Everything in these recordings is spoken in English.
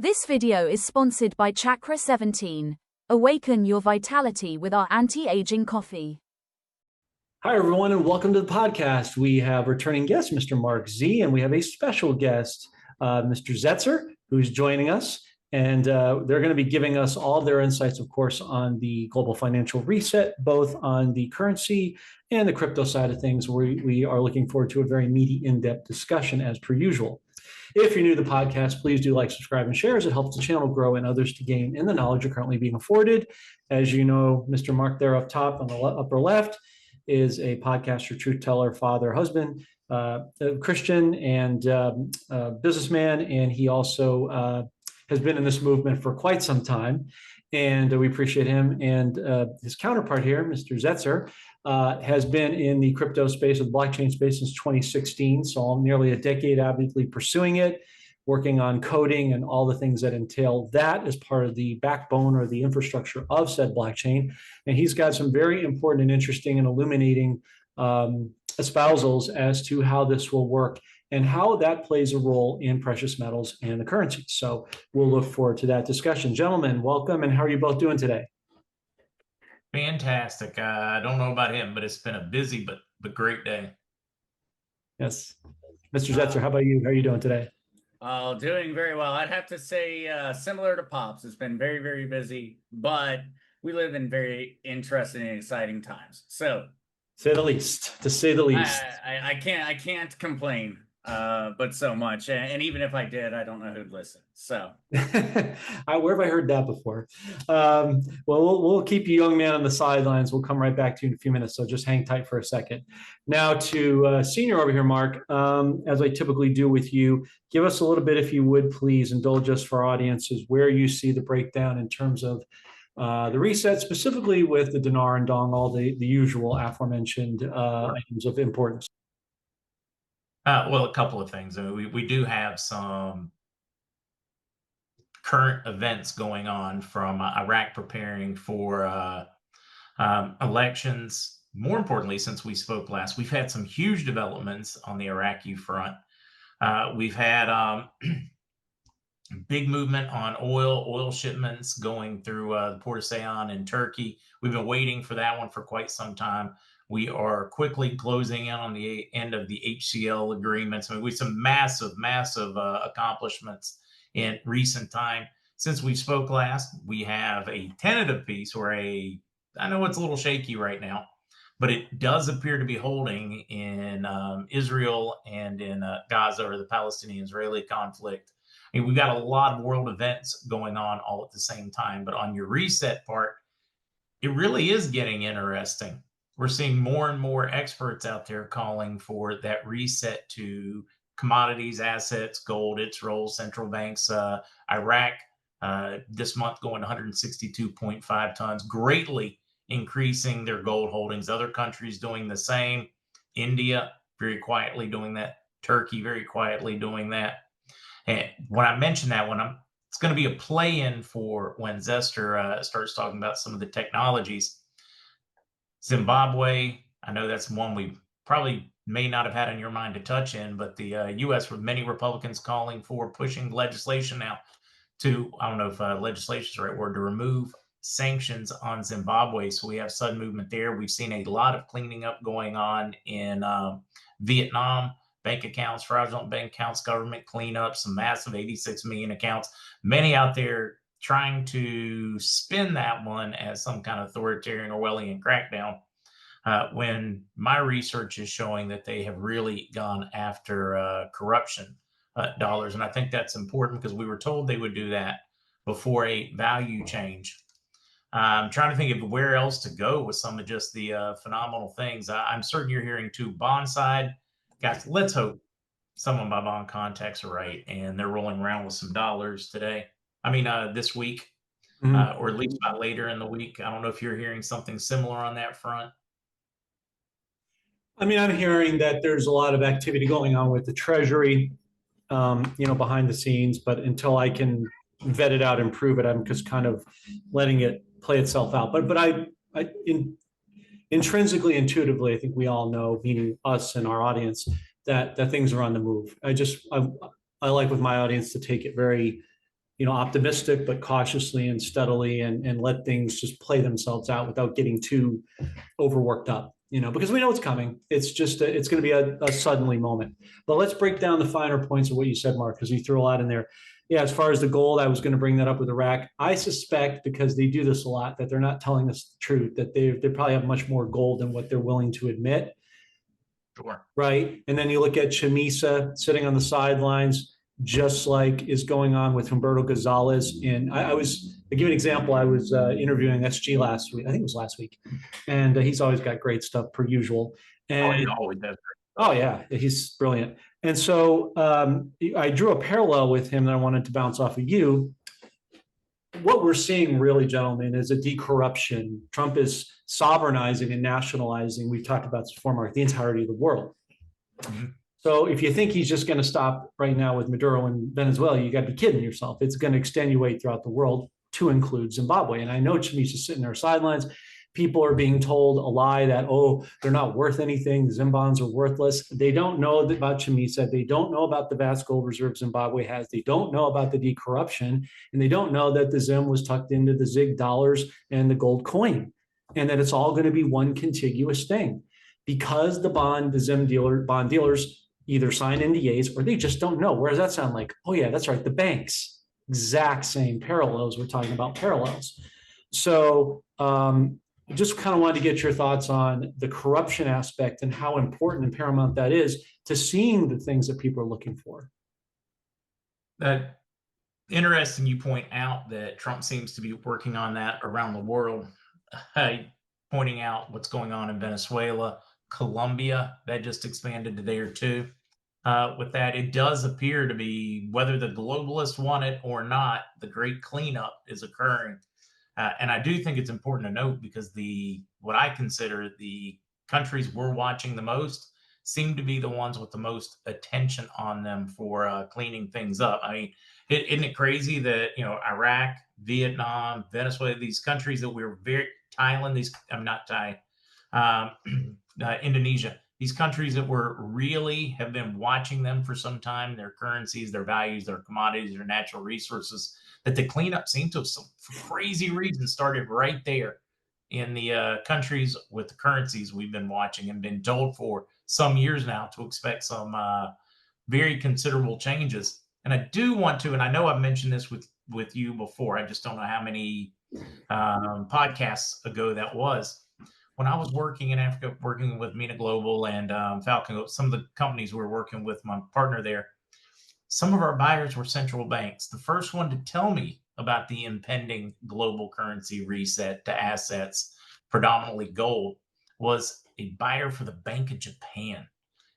This video is sponsored by Chakra 17. Awaken your vitality with our anti-aging coffee. Hi, everyone, and welcome to the podcast. We have returning guest, Mr. Mark Z, and we have a special guest, Mr. Zester, who's joining us. And they're going to be giving us all their insights, of course, on the global financial reset, both on the currency and the crypto side of things. We are looking forward to a very meaty, in-depth discussion, as per usual. If you're new to the podcast, please do like, subscribe, and share as it helps the channel grow and others to gain in the knowledge you're currently being afforded. As you know, Mr. Mark there up top on the upper left is a podcaster, truth teller, father, husband, Christian, and businessman. And he also has been in this movement for quite some time. And we appreciate him. And his counterpart here, Mr. Zester, has been in the crypto space or the blockchain space since 2016. So nearly a decade avidly pursuing it, working on coding and all the things that entail that as part of the backbone or the infrastructure of said blockchain. And he's got some very important and interesting and illuminating espousals as to how this will work and how that plays a role in precious metals and the currency. So we'll look forward to that discussion. Gentlemen, welcome. And how are you both doing today? Fantastic. I don't know about him, but it's been a busy but great day. Yes. Mr. Zester, how about you? How are you doing today? Doing very well. I'd have to say similar to Pops. It's been very, very busy, but we live in very interesting and exciting times. So, say the least, to say the least. I can't complain, but so much. And even if I did, I don't know who'd listen. So, where have I heard that before? Well, we'll keep you, young man, on the sidelines. We'll come right back to you in a few minutes. So just hang tight for a second. Now to senior over here, Mark, as I typically do with you, give us a little bit, if you would, please indulge us for our audiences, where you see the breakdown in terms of the reset, specifically with the dinar and dong, all the usual aforementioned items of importance. Well, a couple of things. I mean, we do have some current events going on from Iraq preparing for elections. More importantly, since we spoke last, we've had some huge developments on the Iraqi front. We've had big movement on oil shipments going through the Port of Ceyhan in Turkey. We've been waiting for that one for quite some time. We are quickly closing in on the end of the HCL agreements. I mean, we have some massive accomplishments in recent time. Since we spoke last, we have a tentative peace, or I know it's a little shaky right now, but it does appear to be holding in Israel and in Gaza, or the Palestinian-Israeli conflict. I mean, we've got a lot of world events going on all at the same time. But on your reset part, it really is getting interesting. We're seeing more and more experts out there calling for that reset to commodities, assets, gold, its role, central banks. Iraq this month going 162.5 tons, greatly increasing their gold holdings. Other countries doing the same. India very quietly doing that. Turkey very quietly doing that. And when I mention that one, it's going to be a play-in for when Zester starts talking about some of the technologies. Zimbabwe, I know that's one we probably may not have had on your mind to touch in, but the U.S., with many Republicans calling for pushing legislation now to, I don't know if legislation is the right word, to remove sanctions on Zimbabwe. So we have sudden movement there. We've seen a lot of cleaning up going on in Vietnam. Bank accounts, fraudulent bank accounts, government cleanup, some massive 86 million accounts. Many out there trying to spin that one as some kind of authoritarian Orwellian crackdown, when my research is showing that they have really gone after corruption dollars. And I think that's important because we were told they would do that before a value change. I'm trying to think of where else to go with some of just the phenomenal things. I'm certain you're hearing too. Bond side, guys, let's hope some of my bond contacts are right and they're rolling around with some dollars today. I mean, this week, or at least by later in the week. I don't know if you're hearing something similar on that front. I mean, I'm hearing that there's a lot of activity going on with the Treasury, behind the scenes, but until I can vet it out and prove it, I'm just kind of letting it play itself out. But I intrinsically, intuitively, I think we all know, meaning us and our audience, that things are on the move. I like with my audience to take it very optimistic, but cautiously and steadily, and let things just play themselves out without getting too overworked up, because we know it's coming. It's just, it's going to be a suddenly moment. But let's break down the finer points of what you said, Mark, because you threw a lot in there. Yeah, as far as the gold, I was going to bring that up with Iraq. I suspect, because they do this a lot, that they're not telling us the truth, that they probably have much more gold than what they're willing to admit. Sure. Right. And then you look at Chamisa sitting on the sidelines, just like is going on with Humberto Gonzalez. And I'll give you an example. I was interviewing SG last week. I think it was last week. And he's always got great stuff per usual. And he always does. Oh, yeah, he's brilliant. And so I drew a parallel with him that I wanted to bounce off of you. What we're seeing really, gentlemen, is a decorruption. Trump is sovereignizing and nationalizing, we've talked about this before, Mark, the entirety of the world. Mm-hmm. So if you think he's just going to stop right now with Maduro in Venezuela, you got to be kidding yourself. It's going to extenuate throughout the world to include Zimbabwe. And I know Chamisa's sitting there sidelines. People are being told a lie that, oh, they're not worth anything. The Zim bonds are worthless. They don't know about Chamisa. They don't know about the vast gold reserve Zimbabwe has. They don't know about the decorruption. And they don't know that the Zim was tucked into the ZIG dollars and the gold coin, and that it's all going to be one contiguous thing. Because the Zim bond dealers either sign NDAs or they just don't know. Where does that sound like? Oh, yeah, that's right. The banks, exact same parallels. We're talking about parallels. So, just kind of wanted to get your thoughts on the corruption aspect and how important and paramount that is to seeing the things that people are looking for. Interesting you point out that Trump seems to be working on that around the world, pointing out what's going on in Venezuela, Colombia, that just expanded today or two. With that, it does appear to be, whether the globalists want it or not, the great cleanup is occurring. And I do think it's important to note, because what I consider the countries we're watching the most seem to be the ones with the most attention on them for cleaning things up. I mean, isn't it crazy that, Iraq, Vietnam, Venezuela, these countries that we're Thailand, Indonesia, these countries that have been watching them for some time, their currencies, their values, their commodities, their natural resources, that the cleanup seemed to, for crazy reasons, started right there in the countries with the currencies we've been watching and been told for some years now to expect some very considerable changes. And I do want to, and I know I've mentioned this with you before, I just don't know how many podcasts ago that was. When I was working in Africa, working with MENA Global and Falcon, some of the companies we were working with, my partner there, some of our buyers were central banks. The first one to tell me about the impending global currency reset to assets, predominantly gold, was a buyer for the Bank of Japan,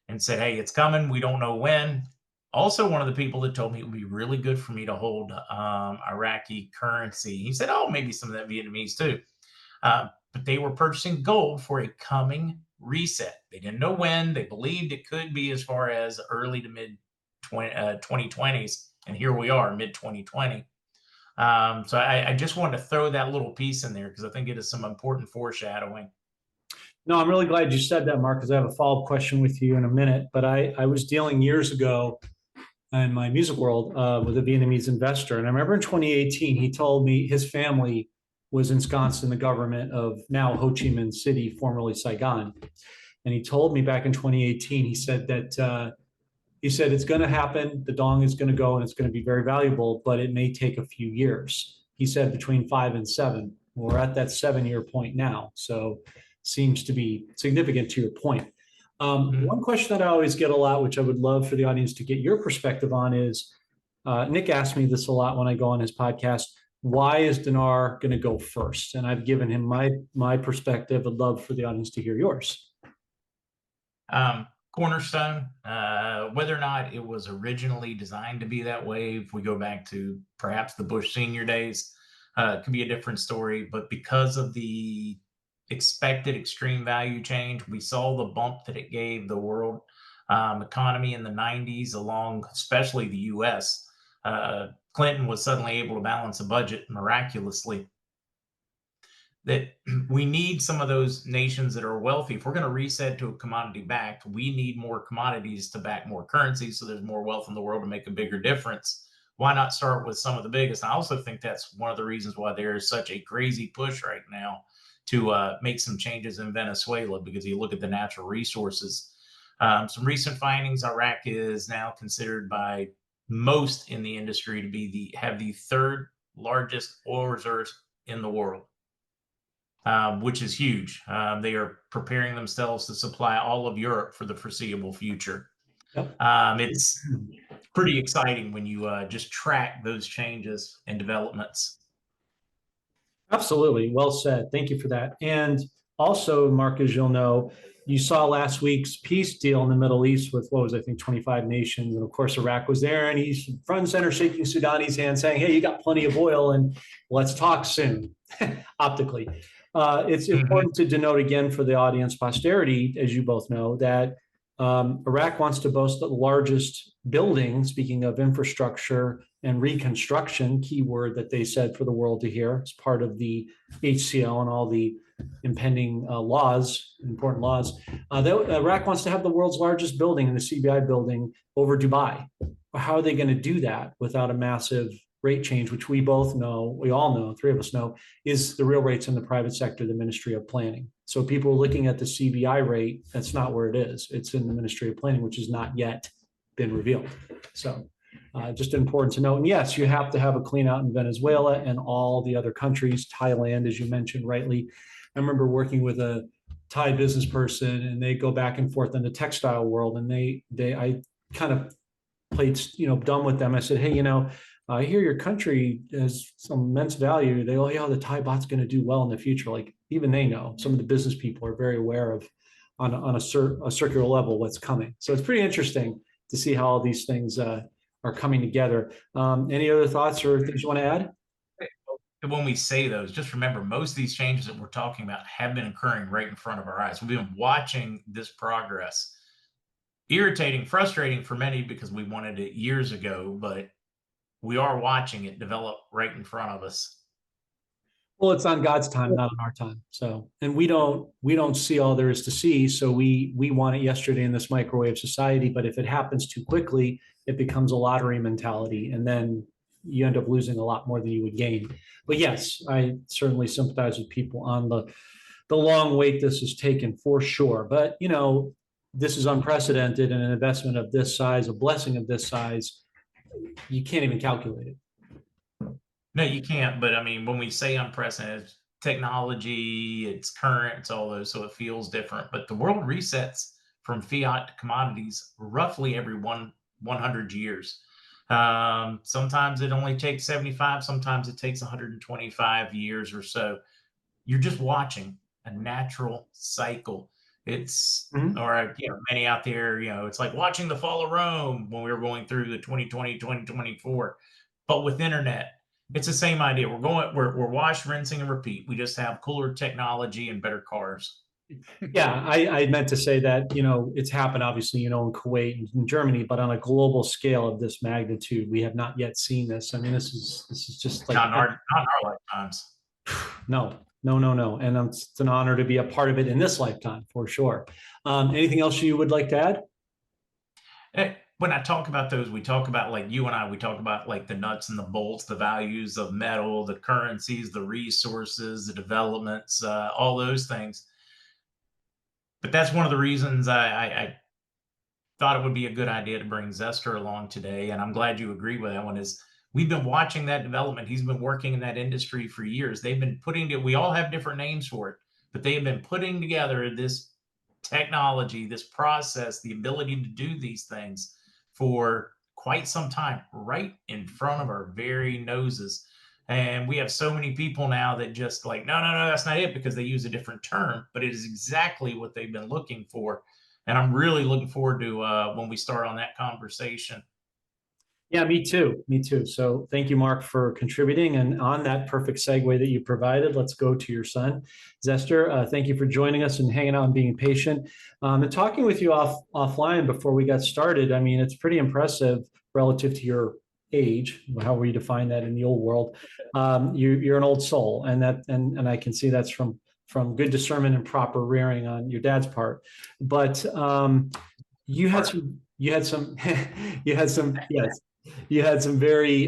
and said, hey, it's coming. We don't know when. Also, one of the people that told me it would be really good for me to hold Iraqi currency. He said, oh, maybe some of that Vietnamese too. But they were purchasing gold for a coming reset. They didn't know when. They believed it could be as far as early to mid 2020s. And here we are, mid 2020. So I just wanted to throw that little piece in there because I think it is some important foreshadowing. No, I'm really glad you said that, Mark, because I have a follow-up question with you in a minute. But I was dealing years ago in my music world with a Vietnamese investor. And I remember in 2018, he told me his family was ensconced in the government of now Ho Chi Minh City, formerly Saigon. And he told me back in 2018, he said that it's going to happen. The dong is going to go and it's going to be very valuable, but it may take a few years. He said between 5 and 7. We're at that 7-year point now. So seems to be significant to your point. One question that I always get a lot, which I would love for the audience to get your perspective on, is Nick asked me this a lot when I go on his podcast. Why is dinar going to go first? And I've given him my perspective. I'd love for the audience to hear yours. Cornerstone, whether or not it was originally designed to be that way, if we go back to perhaps the Bush senior days, it could be a different story. But because of the expected extreme value change, we saw the bump that it gave the world economy in the 90s, along especially the U.S. Clinton was suddenly able to balance a budget miraculously. That we need some of those nations that are wealthy. If we're going to reset to a commodity backed, we need more commodities to back more currency, so there's more wealth in the world to make a bigger difference. why not start with some of the biggest? I also think that's one of the reasons why there is such a crazy push right now to make some changes in Venezuela, because you look at the natural resources. Some recent findings: Iraq is now considered by most in the industry to have the third largest oil reserves in the world, which is huge. They are preparing themselves to supply all of Europe for the foreseeable future. Yep. It's pretty exciting when you just track those changes and developments. Absolutely. Well said. Thank you for that. And also, Mark, as you'll know, you saw last week's peace deal in the Middle East with, what was, I think, 25 nations. And of course, Iraq was there, and he's front and center shaking Sudanese hand saying, hey, you got plenty of oil and let's talk soon, optically. It's important to denote again for the audience posterity, as you both know, that Iraq wants to boast the largest building, speaking of infrastructure and reconstruction, keyword that they said for the world to hear as part of the HCL and all the impending important laws. Iraq wants to have the world's largest building in the CBI building over Dubai. How are they going to do that without a massive rate change, which we all know, three of us know, is the real rates in the private sector, the Ministry of Planning. So people are looking at the CBI rate. That's not where it is. It's in the Ministry of Planning, which has not yet been revealed. So just important to note. And yes, you have to have a clean out in Venezuela and all the other countries. Thailand, as you mentioned rightly. I remember working with a Thai business person, and they go back and forth in the textile world. And I kind of played, dumb with them. I said, hey, I hear your country has some immense value. They go, yeah, the Thai baht's going to do well in the future. Like, even they know. Some of the business people are very aware of, on a circular level, what's coming. So it's pretty interesting to see how all these things are coming together. Any other thoughts or things you want to add? When we say those, just remember, most of these changes that we're talking about have been occurring right in front of our eyes. We've been watching this progress. Irritating, frustrating for many because we wanted it years ago, but we are watching it develop right in front of us. Well, it's on God's time, not on our time. So, and we don't see all there is to see. So we want it yesterday in this microwave society. But if it happens too quickly, it becomes a lottery mentality, and then you end up losing a lot more than you would gain. But yes, I certainly sympathize with people on the long wait this has taken, for sure. But this is unprecedented, and an investment of this size, a blessing of this size, you can't even calculate it. No, you can't. But I mean, when we say unprecedented, technology, it's current, it's all those, so it feels different. But the world resets from fiat to commodities roughly every 100 years. Sometimes it only takes 75, sometimes it takes 125 years or so. You're just watching a natural cycle. It's or many out there, it's like watching the fall of Rome when we were going through the 2020, 2024. But with internet, it's the same idea. We're wash, rinsing, and repeat. We just have cooler technology and better cars. Yeah, I meant to say that, it's happened obviously, in Kuwait and in Germany, but on a global scale of this magnitude, we have not yet seen this. I mean, this is just like not in our lifetimes. No. And it's an honor to be a part of it in this lifetime, for sure. Anything else you would like to add? When I talk about those, we talk about, like you and I, we talk about like the nuts and the bolts, the values of metal, the currencies, the resources, the developments, all those things. But that's one of the reasons I thought it would be a good idea to bring Zester along today. And I'm glad you agree with that one. Is we've been watching that development. He's been working in that industry for years. They've been we all have different names for it, but they have been putting together this technology, this process, the ability to do these things for quite some time, right in front of our very noses. And we have so many people now that just like, no, that's not it, because they use a different term, but it is exactly what they've been looking for. And I'm really looking forward to when we start on that conversation. Yeah, me too. So thank you, Mark, for contributing. And on that perfect segue that you provided, let's go to your son, Zester. Thank you for joining us and hanging out and being patient. And talking with you offline before we got started, I mean, it's pretty impressive relative to your age, however we define that in the old world. You're an old soul, and I can see that's from good discernment and proper rearing on your dad's part. But you had some yes. You had some very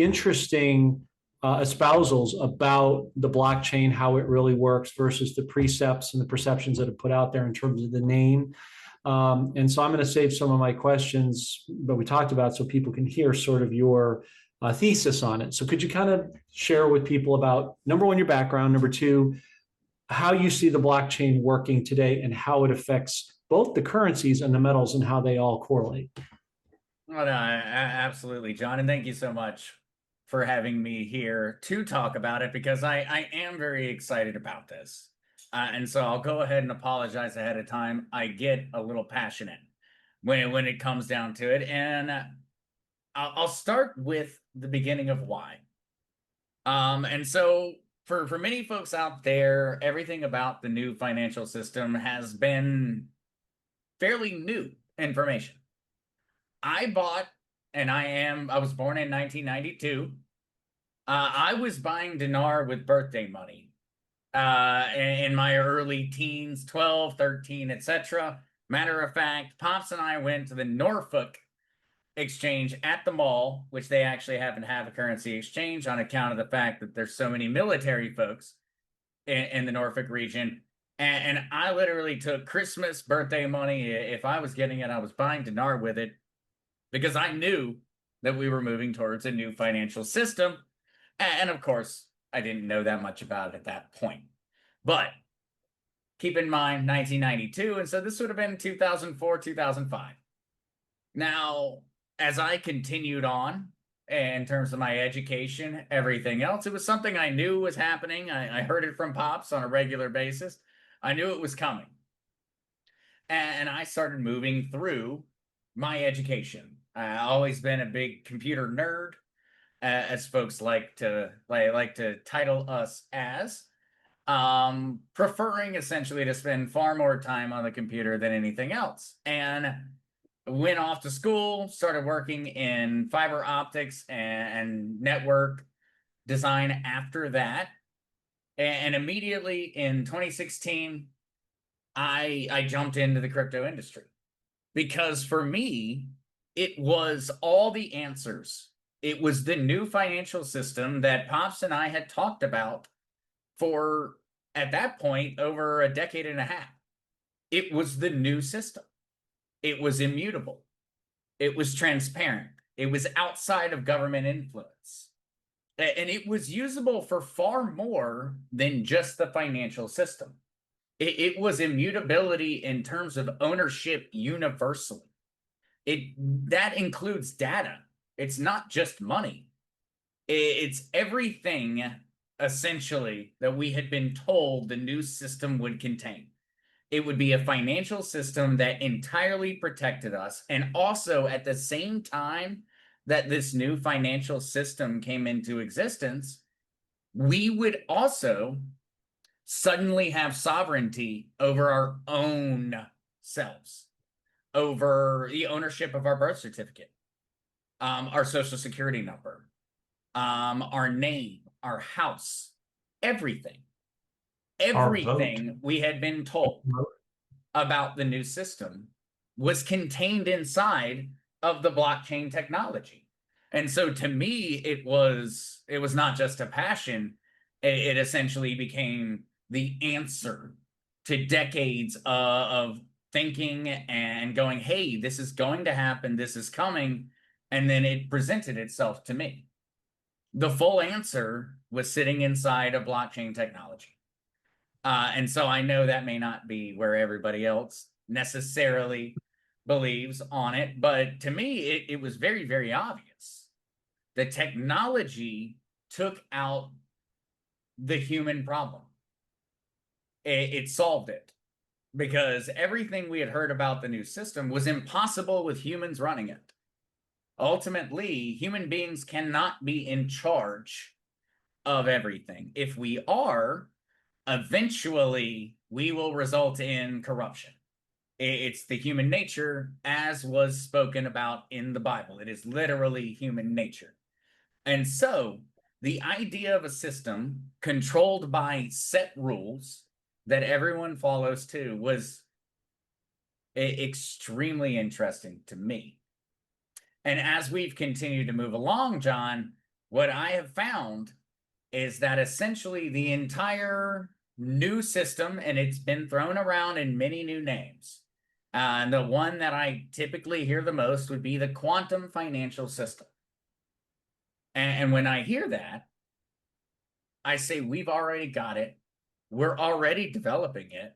interesting espousals about the blockchain, how it really works versus the precepts and the perceptions that are put out there in terms of the name. And so I'm going to save some of my questions that we talked about so people can hear sort of your thesis on it. So could you kind of share with people about, number one, your background, number two, how you see the blockchain working today and how it affects both the currencies and the metals and how they all correlate? Oh, no, absolutely, John. And thank you so much for having me here to talk about it, because I am very excited about this. And so I'll go ahead and apologize ahead of time. I get a little passionate when it comes down to it. And I'll start with the beginning of why. And so for many folks out there, everything about the new financial system has been fairly new information. I was born in 1992. I was buying dinar with birthday money in my early teens, 12, 13, etc. Matter of fact, Pops and I went to the Norfolk exchange at the mall, which they actually happen to have a currency exchange on account of the fact that there's so many military folks in the Norfolk region. And I literally took Christmas birthday money. If I was getting it, I was buying dinar with it, because I knew that we were moving towards a new financial system. And of course, I didn't know that much about it at that point. But keep in mind, 1992, and so this would have been 2004, 2005. Now, as I continued on in terms of my education, everything else, it was something I knew was happening. I heard it from Pops on a regular basis. I knew it was coming. And I started moving through my education. I've always been a big computer nerd, as folks like to title us as, preferring essentially to spend far more time on the computer than anything else. And went off to school, started working in fiber optics and network design after that. And immediately in 2016, I jumped into the crypto industry, because for me, it was all the answers. It was the new financial system that Pops and I had talked about for, at that point, over a decade and a half. It was the new system. It was immutable. It was transparent. It was outside of government influence. And it was usable for far more than just the financial system. It was immutability in terms of ownership universally. That includes data. It's not just money. It's everything, essentially, that we had been told the new system would contain. It would be a financial system that entirely protected us. And also, at the same time that this new financial system came into existence, we would also suddenly have sovereignty over our own selves, over the ownership of our birth certificate, our social security number, our name, our house, everything. Everything we had been told about the new system was contained inside of the blockchain technology. And so to me, it was not just a passion. It essentially became the answer to decades of thinking and going, hey, this is going to happen, this is coming. And then it presented itself to me. The full answer was sitting inside of blockchain technology. And so I know that may not be where everybody else necessarily believes on it, but to me, it was very, very obvious. The technology took out the human problem. It solved it, because everything we had heard about the new system was impossible with humans running it. Ultimately, human beings cannot be in charge of everything. If we are, eventually we will result in corruption. It's the human nature, as was spoken about in the Bible. It is literally human nature. And so the idea of a system controlled by set rules that everyone follows to was extremely interesting to me. And as we've continued to move along, John, what I have found is that essentially the entire new system, and it's been thrown around in many new names. And the one that I typically hear the most would be the quantum financial system. And when I hear that, I say, we've already got it. We're already developing it.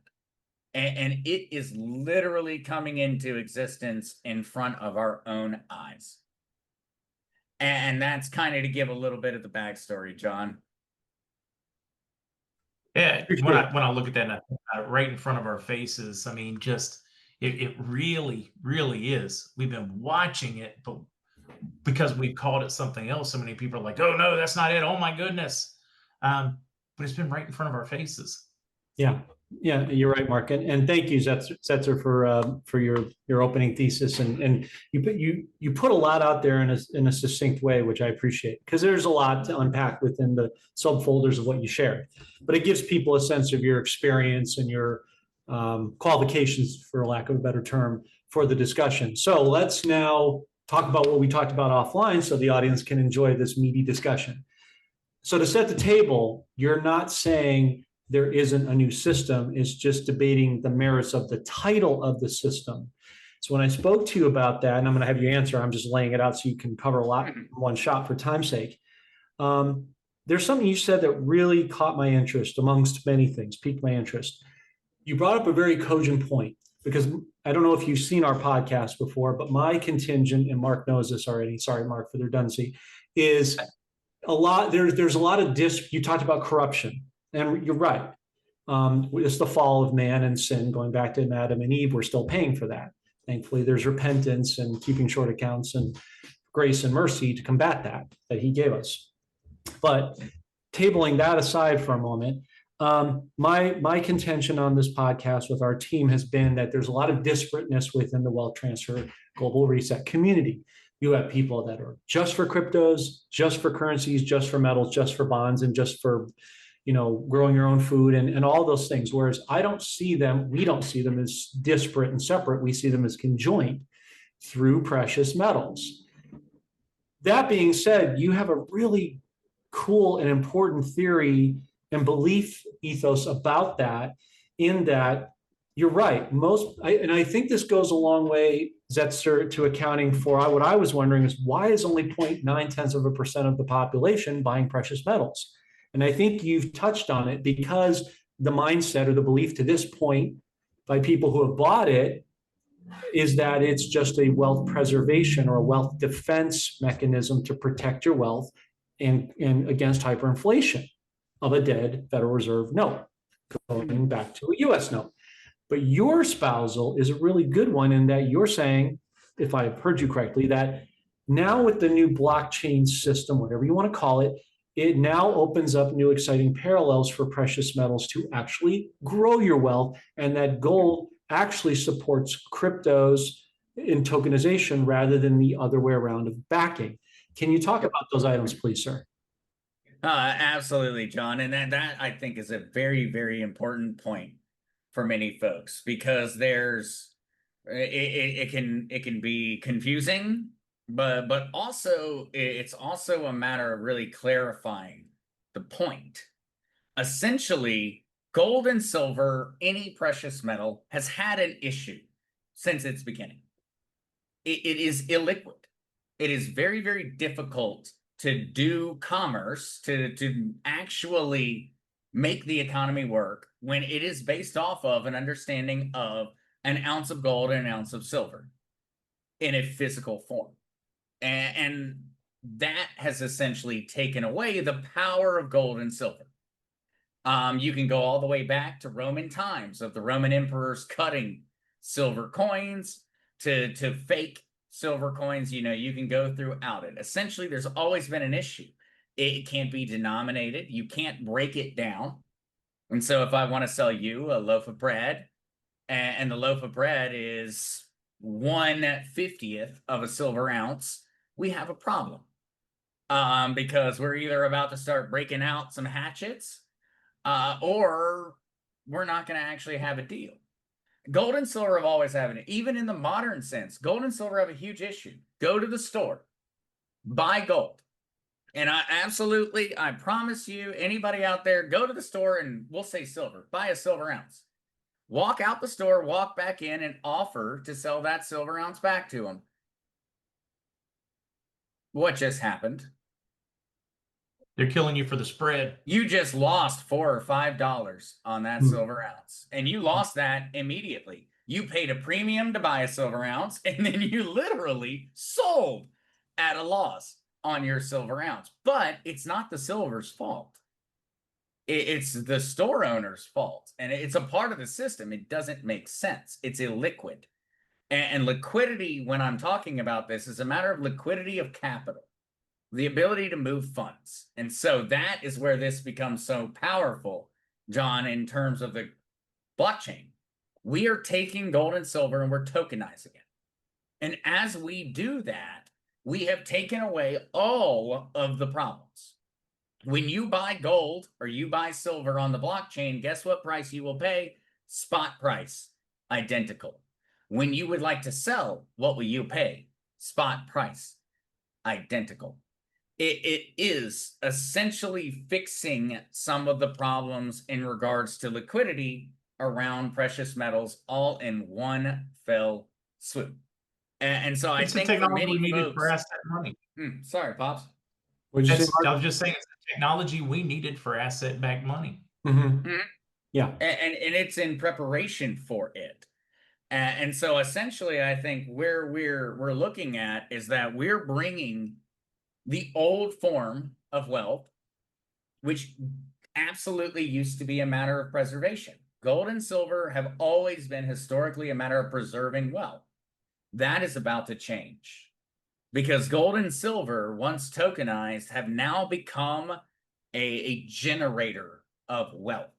And it is literally coming into existence in front of our own eyes. And that's kind of to give a little bit of the backstory, John. Yeah, when I look at that, and I think about it right in front of our faces, I mean, just it really, really is. We've been watching it, but because we've called it something else, so many people are like, "Oh no, that's not it. Oh my goodness!" But it's been right in front of our faces. Yeah, yeah, you're right, Mark, and thank you, Setzer, for your opening thesis, and you put a lot out there in a succinct way, which I appreciate, because there's a lot to unpack within the subfolders of what you shared, but it gives people a sense of your experience and your qualifications, for lack of a better term, for the discussion. So let's now talk about what we talked about offline, so the audience can enjoy this meaty discussion. So to set the table, you're not saying there isn't a new system, it's just debating the merits of the title of the system. So when I spoke to you about that, and I'm going to have you answer, I'm just laying it out so you can cover a lot in one shot for time's sake. There's something you said that really caught my interest, amongst many things, piqued my interest. You brought up a very cogent point, because I don't know if you've seen our podcast before, but my contingent, and Mark knows this already, sorry, Mark, for the redundancy, is a lot, there's a lot of you talked about corruption. And you're right. It's the fall of man and sin, going back to Adam and Eve. We're still paying for that. Thankfully, there's repentance and keeping short accounts and grace and mercy to combat that he gave us. But tabling that aside for a moment, my contention on this podcast with our team has been that there's a lot of disparateness within the wealth transfer global reset community. You have people that are just for cryptos, just for currencies, just for metals, just for bonds, and just for growing your own food and all those things. Whereas we don't see them as disparate and separate. We see them as conjoined through precious metals. That being said, you have a really cool and important theory and belief ethos about that, in that you're right. And I think this goes a long way, Zester, to accounting for what I was wondering is, why is only 0.9% of the population buying precious metals? And I think you've touched on it, because the mindset or the belief to this point by people who have bought it is that it's just a wealth preservation or a wealth defense mechanism to protect your wealth and against hyperinflation of a dead Federal Reserve note, going back to a US note. But your espousal is a really good one, in that you're saying, if I've heard you correctly, that now with the new blockchain system, whatever you want to call it, it now opens up new exciting parallels for precious metals to actually grow your wealth, and that gold actually supports cryptos in tokenization rather than the other way around of backing. Can you talk about those items, please, sir? Absolutely, John. And that I think is a very, very important point for many folks, because it can be confusing, but also it's also a matter of really clarifying the point. Essentially, gold and silver, any precious metal, has had an issue since its beginning. It is illiquid. It is very, very difficult to do commerce, to actually make the economy work, when it is based off of an understanding of an ounce of gold and an ounce of silver in a physical form. And that has essentially taken away the power of gold and silver. You can go all the way back to Roman times, of the Roman emperors cutting silver coins to fake silver coins. You can go throughout it. Essentially, there's always been an issue. It can't be denominated. You can't break it down. And so if I want to sell you a loaf of bread, and the loaf of bread is 1/50th of a silver ounce, we have a problem. Because we're either about to start breaking out some hatchets, or we're not going to actually have a deal. Gold and silver have always had it. Even in the modern sense, gold and silver have a huge issue. Go to the store, buy gold. And I promise you, anybody out there, go to the store and we'll say silver, buy a silver ounce. Walk out the store, walk back in and offer to sell that silver ounce back to them. What just happened? They're killing you for the spread. You just lost $4 or $5 on that silver ounce, and you lost that immediately. You paid a premium to buy a silver ounce, and then you literally sold at a loss on your silver ounce. But it's not the silver's fault. It's the store owner's fault, and it's a part of the system. It doesn't make sense. It's illiquid. And liquidity, when I'm talking about this, is a matter of liquidity of capital, the ability to move funds. And so that is where this becomes so powerful, John, in terms of the blockchain. We are taking gold and silver and we're tokenizing it. And as we do that, we have taken away all of the problems. When you buy gold or you buy silver on the blockchain, guess what price you will pay? Spot price, identical. When you would like to sell, what will you pay? Spot price, identical. It is essentially fixing some of the problems in regards to liquidity around precious metals all in one fell swoop. And so I think for many needed for asset money. Sorry, Pops. I was just saying it's the technology we needed for asset-backed money. Yeah. And it's in preparation for it. And so essentially, I think where we're looking at is that we're bringing the old form of wealth, which absolutely used to be a matter of preservation. Gold and silver have always been historically a matter of preserving wealth. That is about to change because gold and silver, once tokenized, have now become a generator of wealth.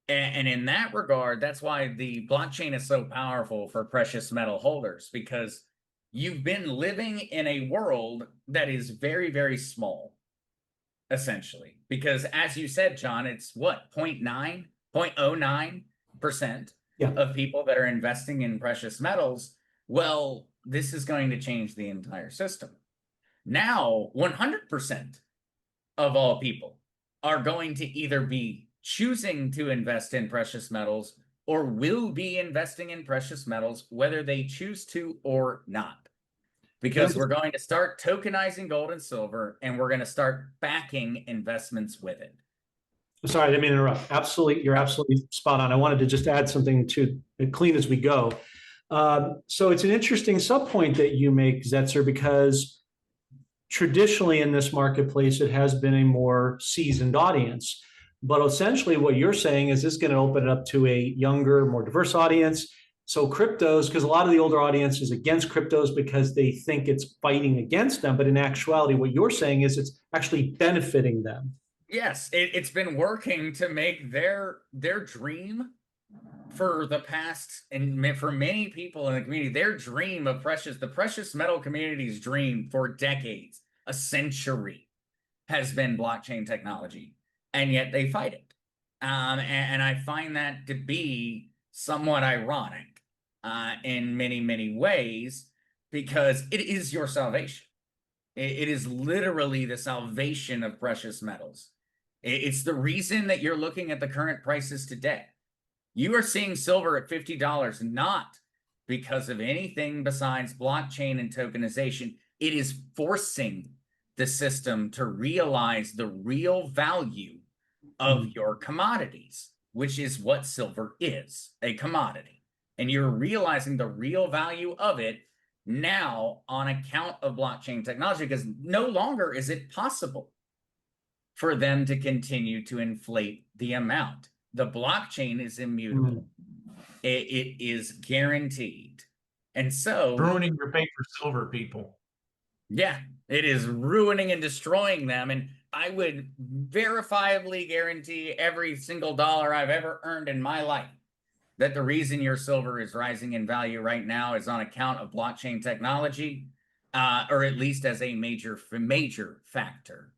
And in that regard, that's why the blockchain is so powerful for precious metal holders, because you've been living in a world that is very, very small, essentially. Because as you said, John, it's what, 0.09% of people that are investing in precious metals. Well, this is going to change the entire system. Now, 100% of all people are going to either be choosing to invest in precious metals or will be investing in precious metals, whether they choose to or not. Because we're going to start tokenizing gold and silver, and we're going to start backing investments with it. Sorry, I didn't mean to interrupt. Absolutely, you're absolutely spot on. I wanted to just add something to clean as we go. So it's an interesting subpoint that you make, Zester, because traditionally in this marketplace, it has been a more seasoned audience. But essentially what you're saying is this is going to open it up to a younger, more diverse audience. So cryptos, because a lot of the older audience is against cryptos because they think it's fighting against them. But in actuality, what you're saying is it's actually benefiting them. Yes, it's been working to make their dream for the past, and for many people in the community, their dream of the precious metal community's dream for decades, a century, has been blockchain technology. And yet they fight it. And I find that to be somewhat ironic in many, many ways, because it is your salvation. It is literally the salvation of precious metals. It's the reason that you're looking at the current prices today. You are seeing silver at $50, not because of anything besides blockchain and tokenization. It is forcing the system to realize the real value of your commodities, which is what silver is, a commodity. And you're realizing the real value of it now on account of blockchain technology, because no longer is it possible for them to continue to inflate the amount. The blockchain is immutable. It is guaranteed. And so ruining your faith for silver, people. Yeah, it is ruining and destroying them. And I would verifiably guarantee every single dollar I've ever earned in my life that the reason your silver is rising in value right now is on account of blockchain technology, or at least as a major factor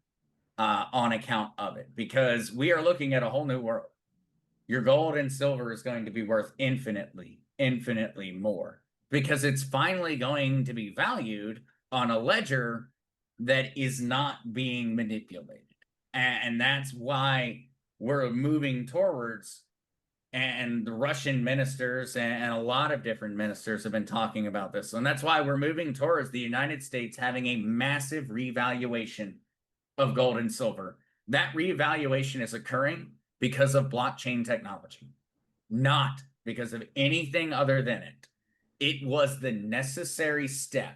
on account of it, because we are looking at a whole new world. your gold and silver is going to be worth infinitely, infinitely more, because it's finally going to be valued on a ledger that is not being manipulated. And that's why we're moving towards, and the Russian ministers and a lot of different ministers have been talking about this. And that's why we're moving towards the United States having a massive revaluation of gold and silver. That reevaluation is occurring because of blockchain technology, not because of anything other than it. It was the necessary step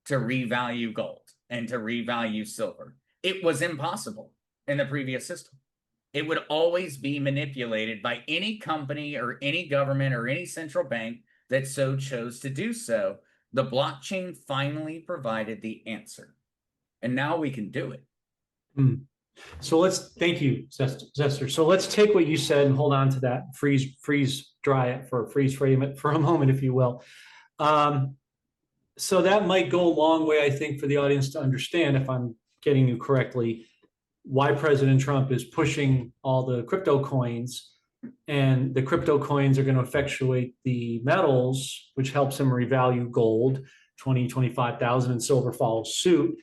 to revalue gold and to revalue silver. It was impossible in the previous system. It would always be manipulated by any company or any government or any central bank that so chose to do so. The blockchain finally provided the answer, and now we can do it. So thank you, Zester. So let's take what you said and hold on to that, freeze frame it for a moment, if you will. So that might go a long way, I think, for the audience to understand, if I'm getting you correctly, why President Trump is pushing all the crypto coins, and the crypto coins are going to effectuate the metals, which helps him revalue gold, 20, 25,000, and silver follows suit,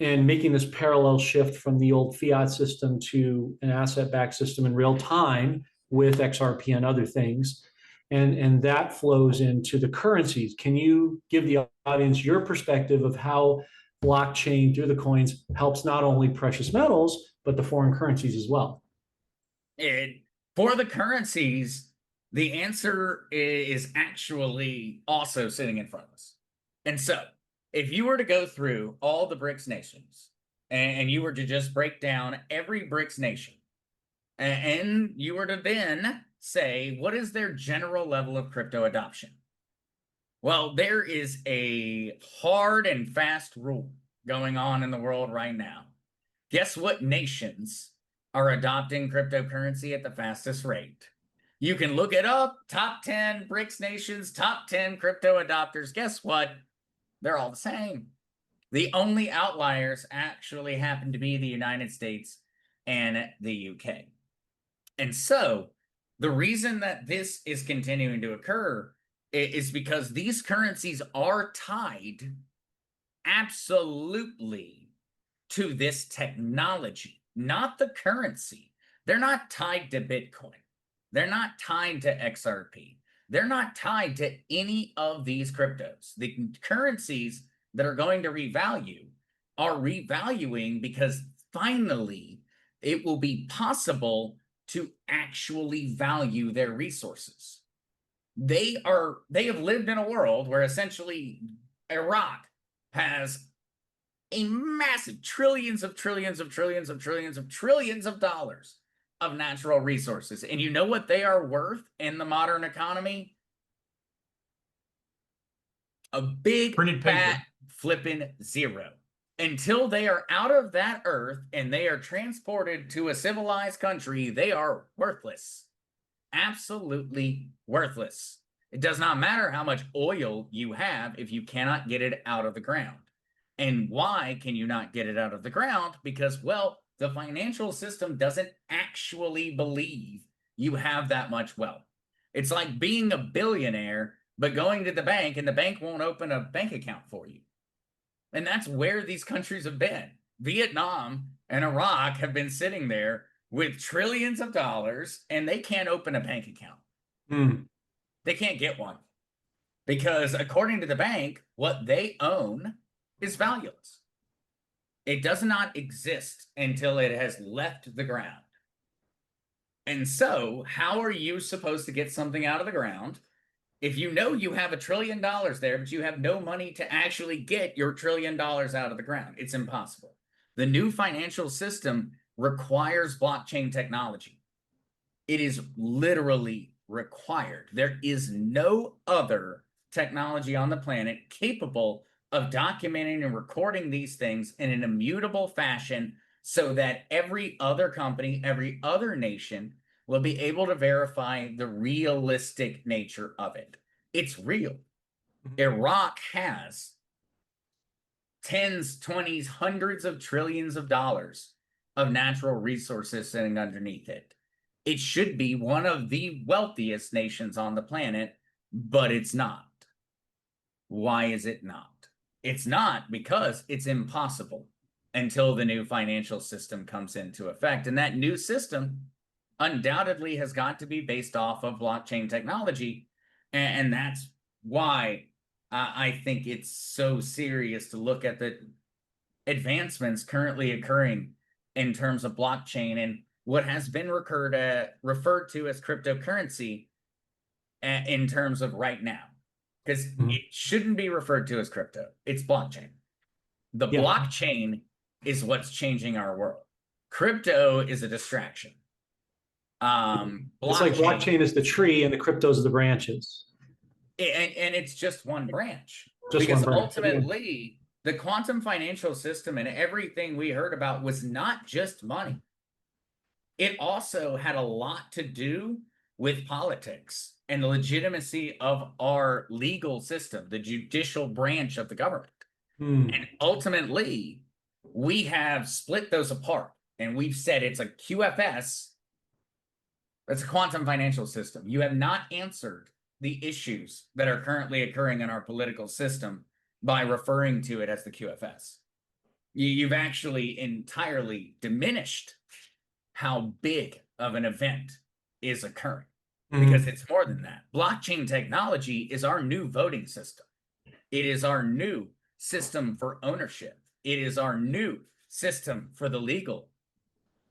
and making this parallel shift from the old fiat system to an asset-backed system in real time with XRP and other things. And that flows into the currencies. Can you give the audience your perspective of how blockchain through the coins helps not only precious metals, but the foreign currencies as well? For the currencies, the answer is actually also sitting in front of us. And so, if you were to go through all the BRICS nations and you were to just break down every BRICS nation, and you were to then say, what is their general level of crypto adoption? Well, there is a hard and fast rule going on in the world right now. Guess what nations are adopting cryptocurrency at the fastest rate? You can look it up, top 10 BRICS nations, top 10 crypto adopters. Guess what? They're all the same. The only outliers actually happen to be the United States and the UK. And so the reason that this is continuing to occur is because these currencies are tied absolutely to this technology, not the currency. They're not tied to Bitcoin. They're not tied to XRP. They're not tied to any of these cryptos. The currencies that are going to revalue are revaluing because finally it will be possible to actually value their resources. They have lived in a world where essentially Iraq has a massive trillions of dollars of natural resources. And you know what they are worth in the modern economy? A big fat flipping zero. Until they are out of that earth and they are transported to a civilized country, they are worthless. Absolutely worthless. It does not matter how much oil you have if you cannot get it out of the ground. And why can you not get it out of the ground? Because, well, the financial system doesn't actually believe you have that much wealth. It's like being a billionaire, but going to the bank and the bank won't open a bank account for you. And that's where these countries have been. Vietnam and Iraq have been sitting there with trillions of dollars and they can't open a bank account. They can't get one because according to the bank, what they own is valueless. It does not exist until it has left the ground. And so how are you supposed to get something out of the ground if you know you have $1 trillion there, but you have no money to actually get your $1 trillion out of the ground? It's impossible. The new financial system requires blockchain technology. It is literally required. There is no other technology on the planet capable of documenting and recording these things in an immutable fashion so that every other company, every other nation will be able to verify the realistic nature of it. It's real. Iraq has tens, 20s, hundreds of trillions of dollars of natural resources sitting underneath it. It should be one of the wealthiest nations on the planet, but it's not. Why is it not? It's not because it's impossible until the new financial system comes into effect. And that new system undoubtedly has got to be based off of blockchain technology. And that's why I think it's so serious to look at the advancements currently occurring in terms of blockchain and what has been referred to as cryptocurrency in terms of right now. Because it shouldn't be referred to as crypto. It's blockchain. The blockchain is what's changing our world. Crypto is a distraction. It's like blockchain is the tree and the cryptos are the branches. And it's just one branch. Just because one branch. ultimately, the quantum financial system and everything we heard about was not just money. It also had a lot to do with politics and the legitimacy of our legal system, the judicial branch of the government. And ultimately, we have split those apart. And we've said it's a QFS. It's a quantum financial system. You have not answered the issues that are currently occurring in our political system by referring to it as the QFS. You've actually entirely diminished how big of an event is occurring, because it's more than that. Blockchain technology is our new voting system. It is our new system for ownership. It is our new system for the legal.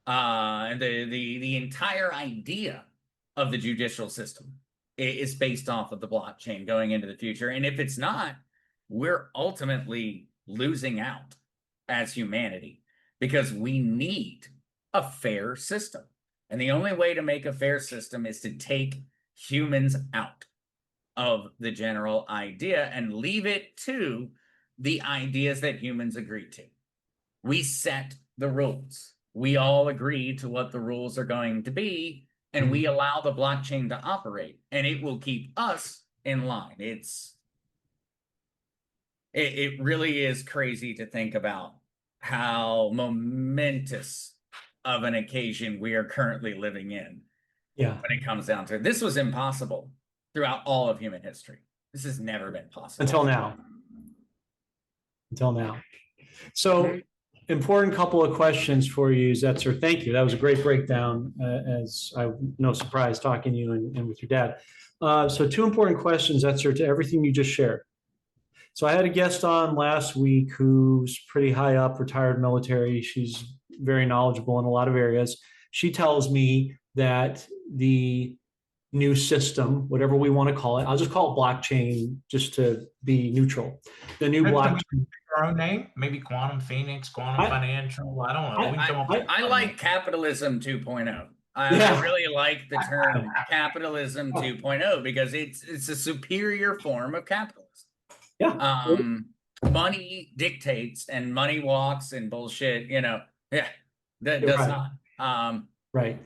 And the entire idea of the judicial system is based off of the blockchain going into the future. And if it's not, we're ultimately losing out as humanity, because we need a fair system. And the only way to make a fair system is to take humans out of the general idea and leave it to the ideas that humans agree to. We set the rules. We all agree to what the rules are going to be, and we allow the blockchain to operate, and it will keep us in line. It really is crazy to think about how momentous of an occasion we are currently living in. Yeah. When it comes down to it. This was impossible throughout all of human history. This has never been possible. Until now. So important couple of questions for you, Zetzer. Thank you. That was a great breakdown, as I no surprise talking to you and with your dad. So two important questions, Zetzer, to everything you just shared. So I had a guest on last week who's pretty high up, retired military. She's very knowledgeable in a lot of areas. She tells me that the new system, whatever we want to call it, I'll just call it blockchain just to be neutral. The new blockchain. Our own name, maybe Quantum Phoenix, Quantum Financial. I don't know. I like capitalism 2.0. I really like the term capitalism 2.0 because it's a superior form of capitalism. Yeah. Money dictates and money walks and bullshit, that does not. Right.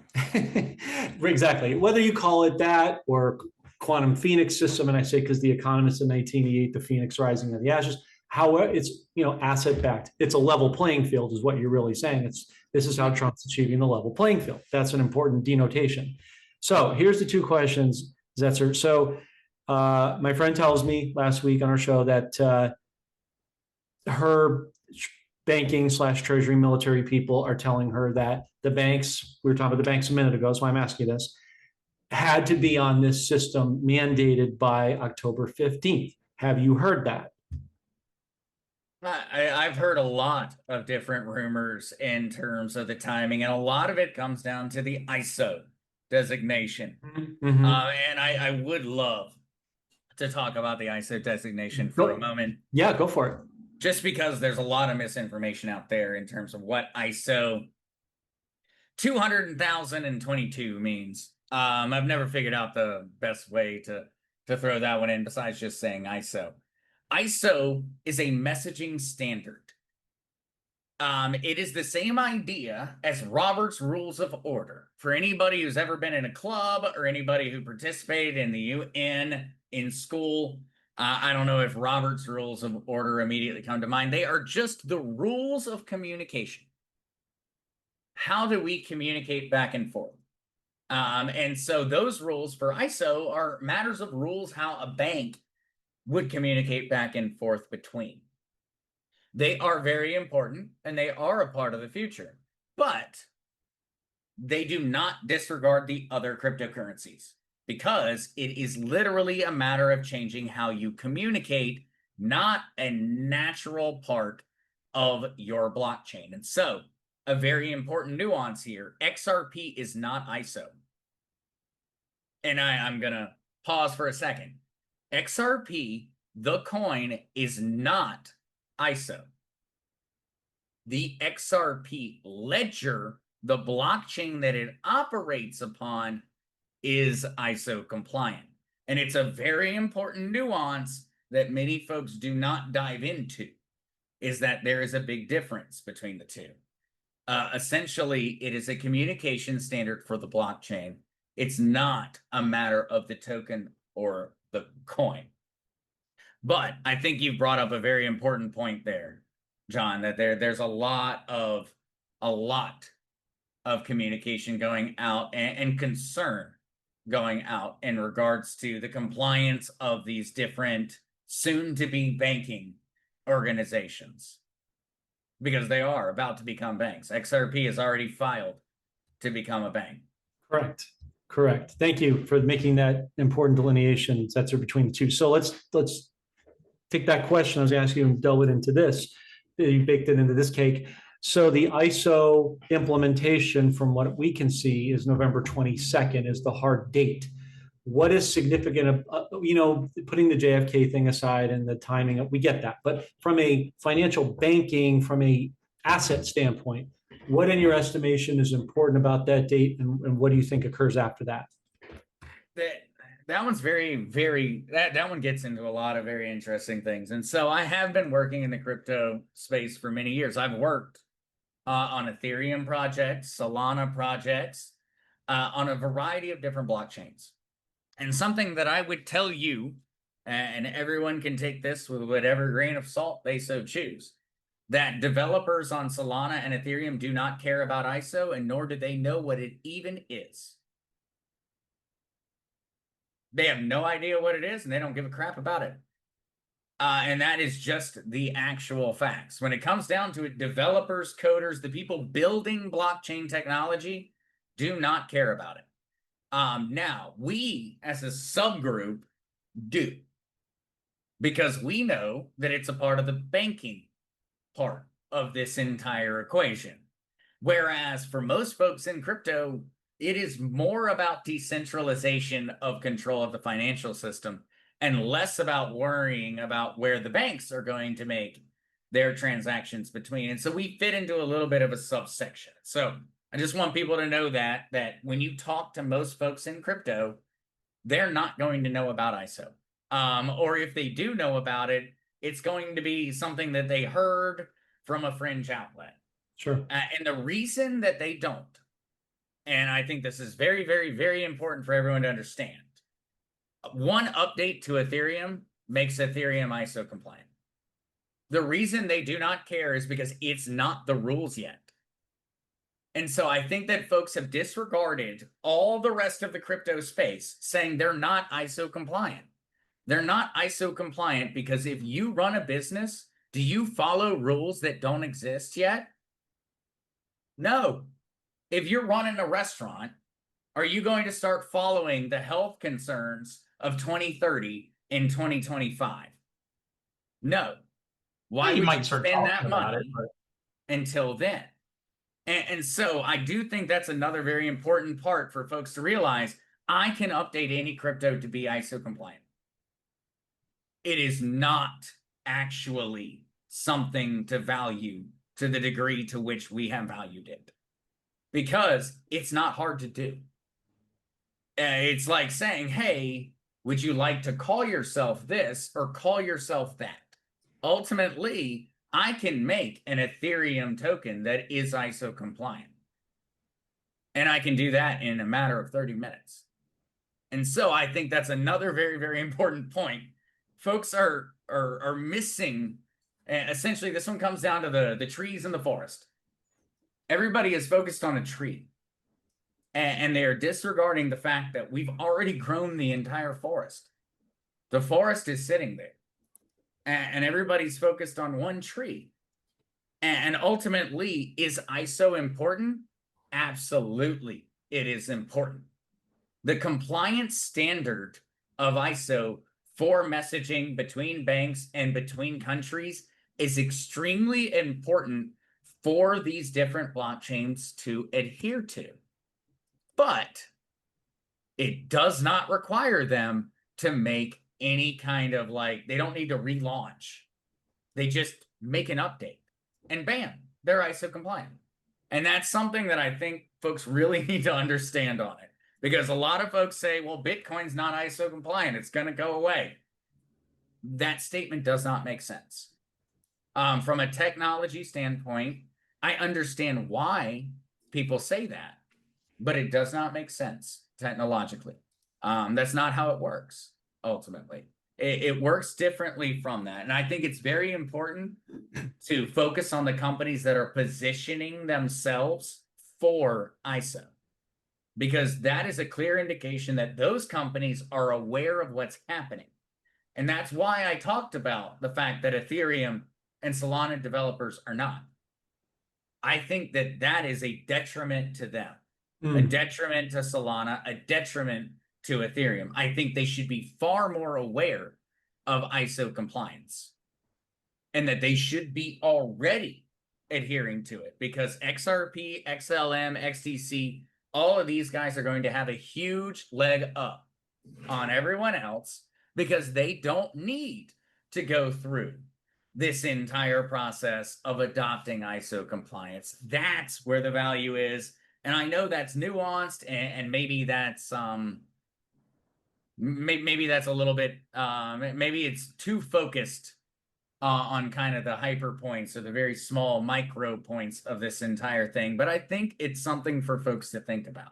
Exactly. Whether you call it that or quantum phoenix system, and I say because the economist in 1988, the phoenix rising of the ashes, however, it's asset backed. It's a level playing field, is what you're really saying. This is how Trump's achieving the level playing field. That's an important denotation. So here's the two questions, Zetzer. So my friend tells me last week on our show that her banking / treasury military people are telling her that the banks, we were talking about the banks a minute ago, so I'm asking you this, had to be on this system mandated by October 15th. Have you heard that? I've heard a lot of different rumors in terms of the timing, and a lot of it comes down to the ISO designation. And I would love to talk about the ISO designation for a moment. Yeah, go for it. Just because there's a lot of misinformation out there in terms of what ISO 200,022 means. I've never figured out the best way to throw that one in besides just saying ISO. ISO is a messaging standard. It is the same idea as Robert's Rules of Order. For anybody who's ever been in a club or anybody who participated in the UN in school, I don't know if Robert's Rules of Order immediately come to mind. They are just the rules of communication. How do we communicate back and forth? And so those rules for ISO are matters of rules how a bank would communicate back and forth between. They are very important and they are a part of the future, but they do not disregard the other cryptocurrencies because it is literally a matter of changing how you communicate, not a natural part of your blockchain. And so a very important nuance here, XRP is not ISO. And I'm going to pause for a second. XRP, the coin, is not ISO. The XRP ledger, the blockchain that it operates upon, is ISO compliant. And it's a very important nuance that many folks do not dive into, is that there is a big difference between the two. Essentially, it is a communication standard for the blockchain. It's not a matter of the token or the coin. But I think you've brought up a very important point there, John, that there's a lot of communication going out and concern going out in regards to the compliance of these different soon-to-be banking organizations, because they are about to become banks. XRP has already filed to become a bank. Correct. Correct. Thank you for making that important delineation, Setzer, between the two. So let's take that question I was asking you and delve it into this. You baked it into this cake. So the ISO implementation, from what we can see, is November 22nd is the hard date. What is significant, putting the JFK thing aside and the timing, we get that. But from a financial banking, from a asset standpoint, what in your estimation is important about that date, and what do you think occurs after that? That one's that one gets into a lot of very interesting things. And so I have been working in the crypto space for many years. I've worked on Ethereum projects, Solana projects, on a variety of different blockchains. And something that I would tell you, and everyone can take this with whatever grain of salt they so choose, that developers on Solana and Ethereum do not care about ISO, and nor do they know what it even is. They have no idea what it is, and they don't give a crap about it. And that is just the actual facts. When it comes down to it, developers, coders, the people building blockchain technology do not care about it. Now, we as a subgroup do, because we know that it's a part of the banking part of this entire equation. Whereas for most folks in crypto, it is more about decentralization of control of the financial system and less about worrying about where the banks are going to make their transactions between. And so we fit into a little bit of a subsection. So I just want people to know that when you talk to most folks in crypto, they're not going to know about ISO. Or if they do know about it, it's going to be something that they heard from a fringe outlet. Sure. And the reason that they don't, and I think this is very, very, very important for everyone to understand, one update to Ethereum makes Ethereum ISO compliant. The reason they do not care is because it's not the rules yet. And so I think that folks have disregarded all the rest of the crypto space, saying they're not ISO compliant. They're not ISO compliant because if you run a business, do you follow rules that don't exist yet? No. If you're running a restaurant, are you going to start following the health concerns of 2030 in 2025? No. Why would you spend that money until then? And so I do think that's another very important part for folks to realize. I can update any crypto to be ISO compliant. It is not actually something to value to the degree to which we have valued it, because it's not hard to do. It's like saying, hey, would you like to call yourself this or call yourself that? Ultimately, I can make an Ethereum token that is ISO compliant. And I can do that in a matter of 30 minutes. And so I think that's another very, very important point. Folks are missing. Essentially, this one comes down to the trees in the forest. Everybody is focused on a tree. And they're disregarding the fact that we've already grown the entire forest. The forest is sitting there, and everybody's focused on one tree. And ultimately, is ISO important? Absolutely, it is important. The compliance standard of ISO for messaging between banks and between countries is extremely important for these different blockchains to adhere to. But it does not require them to make any kind of they don't need to relaunch. They just make an update and bam, they're ISO compliant. And that's something that I think folks really need to understand on it, because a lot of folks say, well, Bitcoin's not ISO compliant, it's going to go away. That statement does not make sense. From a technology standpoint, I understand why people say that, but it does not make sense technologically. That's not how it works, ultimately. It works differently from that. And I think it's very important to focus on the companies that are positioning themselves for ISO, because that is a clear indication that those companies are aware of what's happening. And that's why I talked about the fact that Ethereum and Solana developers are not. I think that that is a detriment to them, a detriment to Solana, a detriment to Ethereum. I think they should be far more aware of ISO compliance, and that they should be already adhering to it, because XRP, XLM, XTC, all of these guys are going to have a huge leg up on everyone else, because they don't need to go through this entire process of adopting ISO compliance. That's where the value is. And I know that's nuanced, and maybe that's maybe that's a little bit maybe it's too focused on kind of the hyper points or the very small micro points of this entire thing, but I think it's something for folks to think about.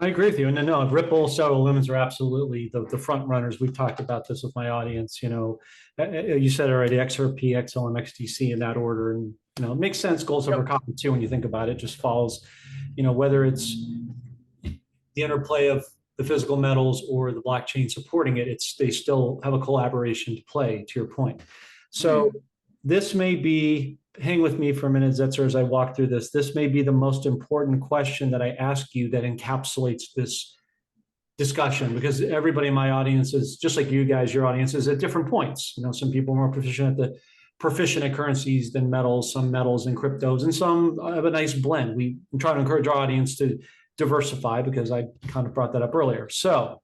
I agree with you. And no, Ripple, Settle, Lumens are absolutely the front runners. We've talked about this with my audience. You said already XRP, XLM, XTC in that order. And, it makes sense. Gold, silver, copper too, when you think about it, just follows, whether it's the interplay of the physical metals or the blockchain supporting it, they still have a collaboration to play, to your point. So this may be, hang with me for a minute, Zetzer, as I walk through this. This may be the most important question that I ask you that encapsulates this discussion, because everybody in my audience is just like you guys, your audience is at different points. Some people are more proficient at currencies than metals, some metals and cryptos, and some have a nice blend. I'm trying to encourage our audience to diversify, because I kind of brought that up earlier. So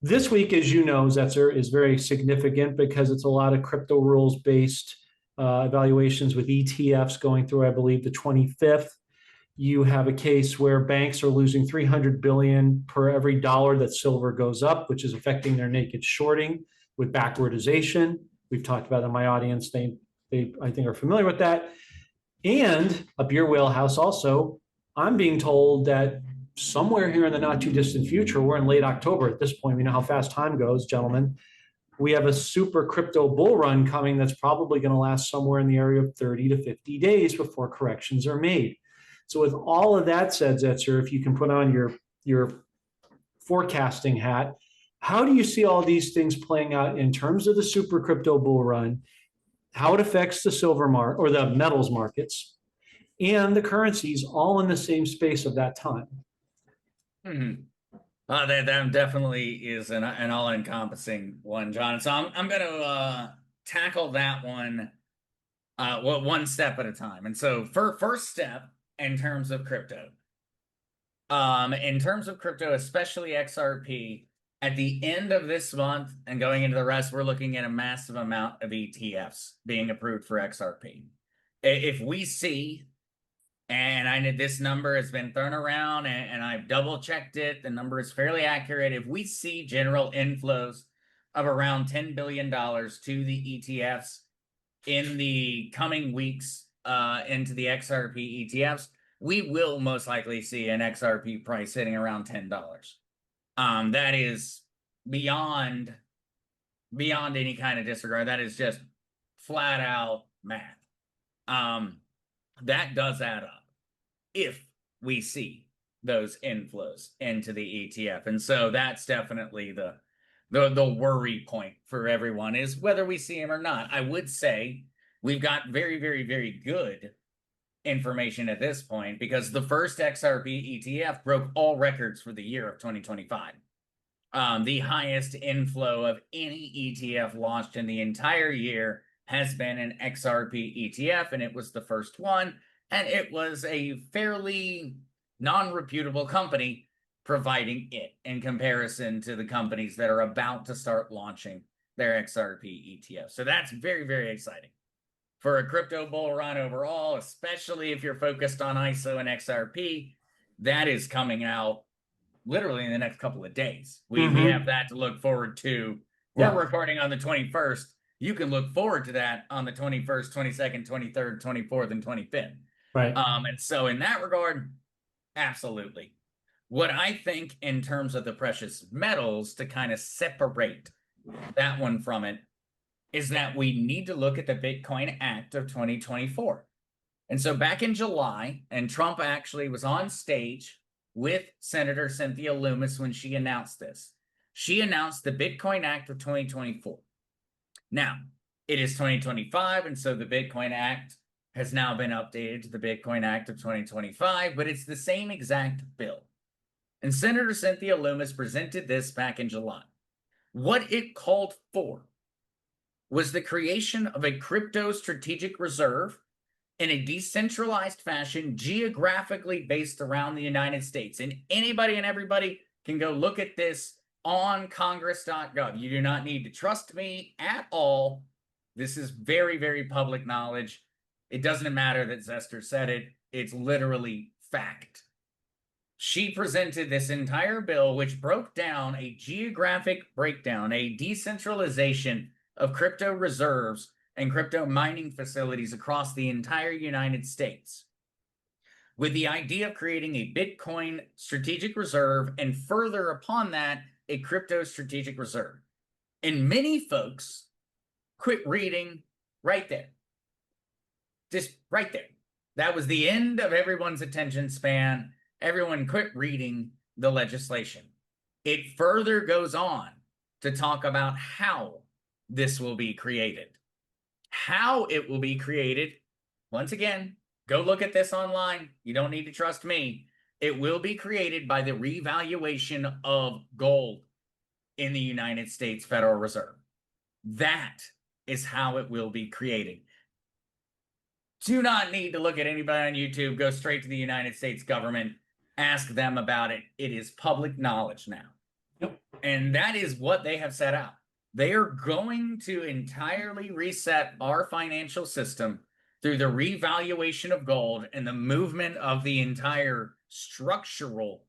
this week, as you know, Zetzer, is very significant because it's a lot of crypto rules based evaluations with ETFs going through, I believe, the 25th. You have a case where banks are losing $300 billion per every dollar that silver goes up, which is affecting their naked shorting with backwardization. We've talked about it in my audience. They I think are familiar with that. And up your wheelhouse also, I'm being told that somewhere here in the not too distant future, we're in late October at this point. We know how fast time goes, gentlemen. We have a super crypto bull run coming that's probably going to last somewhere in the area of 30 to 50 days before corrections are made. So with all of that said, Zetzer, if you can put on your forecasting hat, how do you see all these things playing out in terms of the super crypto bull run, how it affects the silver market or the metals markets and the currencies all in the same space of that time? That definitely is an all-encompassing one, John. So I'm going to tackle that one one step at a time. And so first step in terms of crypto, especially XRP, at the end of this month and going into the rest, we're looking at a massive amount of ETFs being approved for XRP. If we see, and I know this number has been thrown around and I've double checked it, the number is fairly accurate. If we see general inflows of around $10 billion to the ETFs in the coming weeks into the XRP ETFs, we will most likely see an XRP price hitting around $10. That is beyond any kind of disregard. That is just flat out math. That does add up if we see those inflows into the ETF. And so that's definitely the worry point for everyone, is whether we see them or not. I would say we've got very, very, very good information at this point, because the first XRP ETF broke all records for the year of 2025. The highest inflow of any ETF launched in the entire year has been an XRP ETF, and it was the first one, and it was a fairly non-reputable company providing it in comparison to the companies that are about to start launching their XRP ETF. So that's very, very exciting for a crypto bull run overall, especially if you're focused on ISO and XRP. That is coming out literally in the next couple of days. We have that to look forward to. We're recording on the 21st. You can look forward to that on the 21st, 22nd, 23rd, 24th, and 25th. Right. And so in that regard, absolutely. What I think in terms of the precious metals, to kind of separate that one from it, is that we need to look at the Bitcoin Act of 2024. And so back in July, and Trump actually was on stage with Senator Cynthia Lummis when she announced this. She announced the Bitcoin Act of 2024. Now, it is 2025, and so the Bitcoin Act has now been updated to the Bitcoin Act of 2025, but it's the same exact bill. And Senator Cynthia Lummis presented this back in July. What it called for was the creation of a crypto strategic reserve in a decentralized fashion, geographically based around the United States. And anybody and everybody can go look at this on congress.gov. You do not need to trust me at all. This is very, very public knowledge. It doesn't matter that Zester said it. It's literally fact. She presented this entire bill, which broke down a geographic breakdown, a decentralization of crypto reserves and crypto mining facilities across the entire United States, with the idea of creating a Bitcoin strategic reserve, and further upon that, a crypto strategic reserve. And many folks quit reading right there. Just right there. That was the end of everyone's attention span. Everyone quit reading the legislation. It further goes on to talk about how this will be created. How it will be created, once again, go look at this online. You don't need to trust me. It will be created by the revaluation of gold in the United States Federal Reserve. That is how it will be created. Do not need to look at anybody on YouTube. Go straight to the United States government. Ask them about it. It is public knowledge now. Yep. And that is what they have set out. They are going to entirely reset our financial system through the revaluation of gold and the movement of the entire structural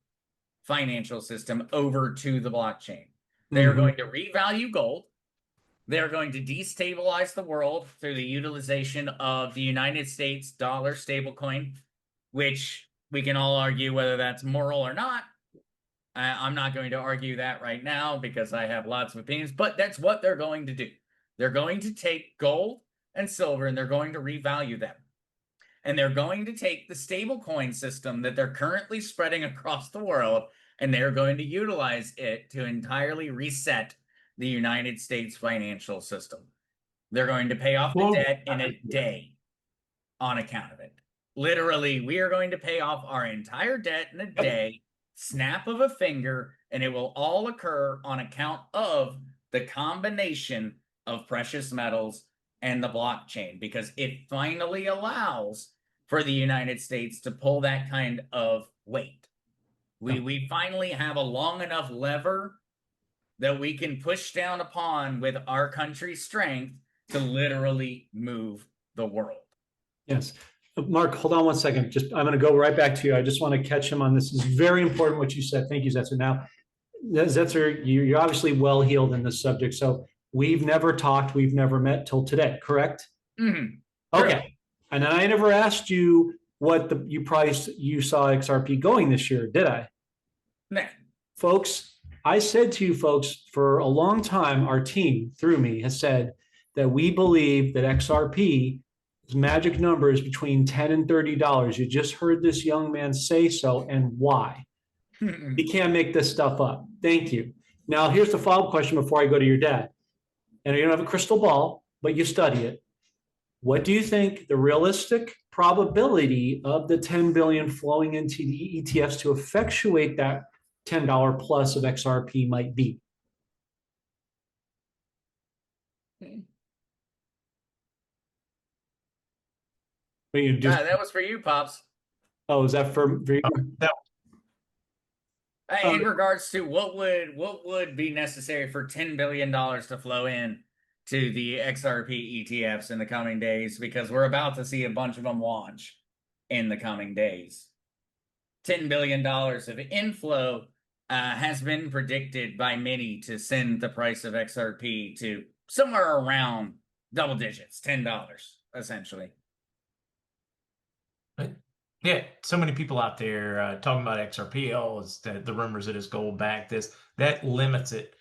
financial system over to the blockchain. They are going to revalue gold. They're going to destabilize the world through the utilization of the United States dollar stablecoin, which we can all argue whether that's moral or not. I'm not going to argue that right now because I have lots of opinions, but that's what they're going to do. They're going to take gold and silver and they're going to revalue them. And they're going to take the stablecoin system that they're currently spreading across the world, and they're going to utilize it to entirely reset the United States financial system. They're going to pay off the debt in a day on account of it. Literally, we are going to pay off our entire debt in a day, snap of a finger, and it will all occur on account of the combination of precious metals and the blockchain, because it finally allows for the United States to pull that kind of weight. We finally have a long enough lever that we can push down upon with our country's strength to literally move the world. Yes. Mark, hold on one second. I'm going to go right back to you. I just want to catch him on this. This is very important what you said. Thank you, Zester. Now, Zester, you're obviously well-heeled in this subject. So we've never talked, we've never met till today, correct? Mm-hmm. Okay. And I never asked you what you saw XRP going this year, did I? No. Folks, I said to you folks for a long time, our team through me has said that we believe that XRP His magic number is between $10 and $30. You just heard this young man say so, and why? He can't make this stuff up. Thank you. Now, here's the follow-up question before I go to your dad. And you don't have a crystal ball, but you study it. What do you think the realistic probability of the 10 billion flowing into the ETFs to effectuate that $10 plus of XRP might be? You just, that was for you, Pops. oh, is that for you? In regards to what would be necessary for $10 billion to flow in to the XRP ETFs in the coming days, because we're about to see a bunch of them launch in the coming days. $10 billion of inflow has been predicted by many to send the price of XRP to somewhere around double digits, $10, essentially. Yeah, so many people out there talking about XRP. Oh, it's the rumors that it's gold back. That limits it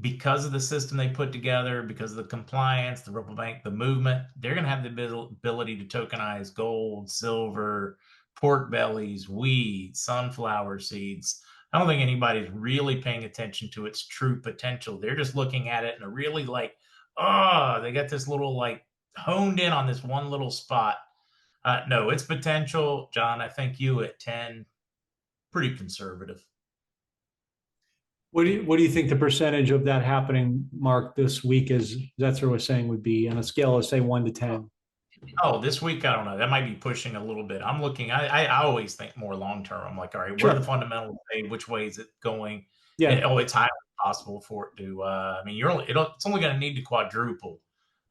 because of the system they put together, because of the compliance, the Ripple Bank, the movement. They're going to have the ability to tokenize gold, silver, pork bellies, wheat, sunflower seeds. I don't think anybody's really paying attention to its true potential. They're just looking at it and really like, oh, they got this little like honed in on this one little spot. No, its potential, John, I think you at 10, pretty conservative. What do you think the percentage of that happening, Mark, this week, as Zester was saying, would be on a scale of, say, 1 to 10? Oh, this week, I don't know. That might be pushing a little bit. I'm looking, I always think more long term. I'm like, all right, Sure. what are the fundamentals say? Which way is it going? Yeah. It's highly possible for it to, I mean, it's only going to need to quadruple.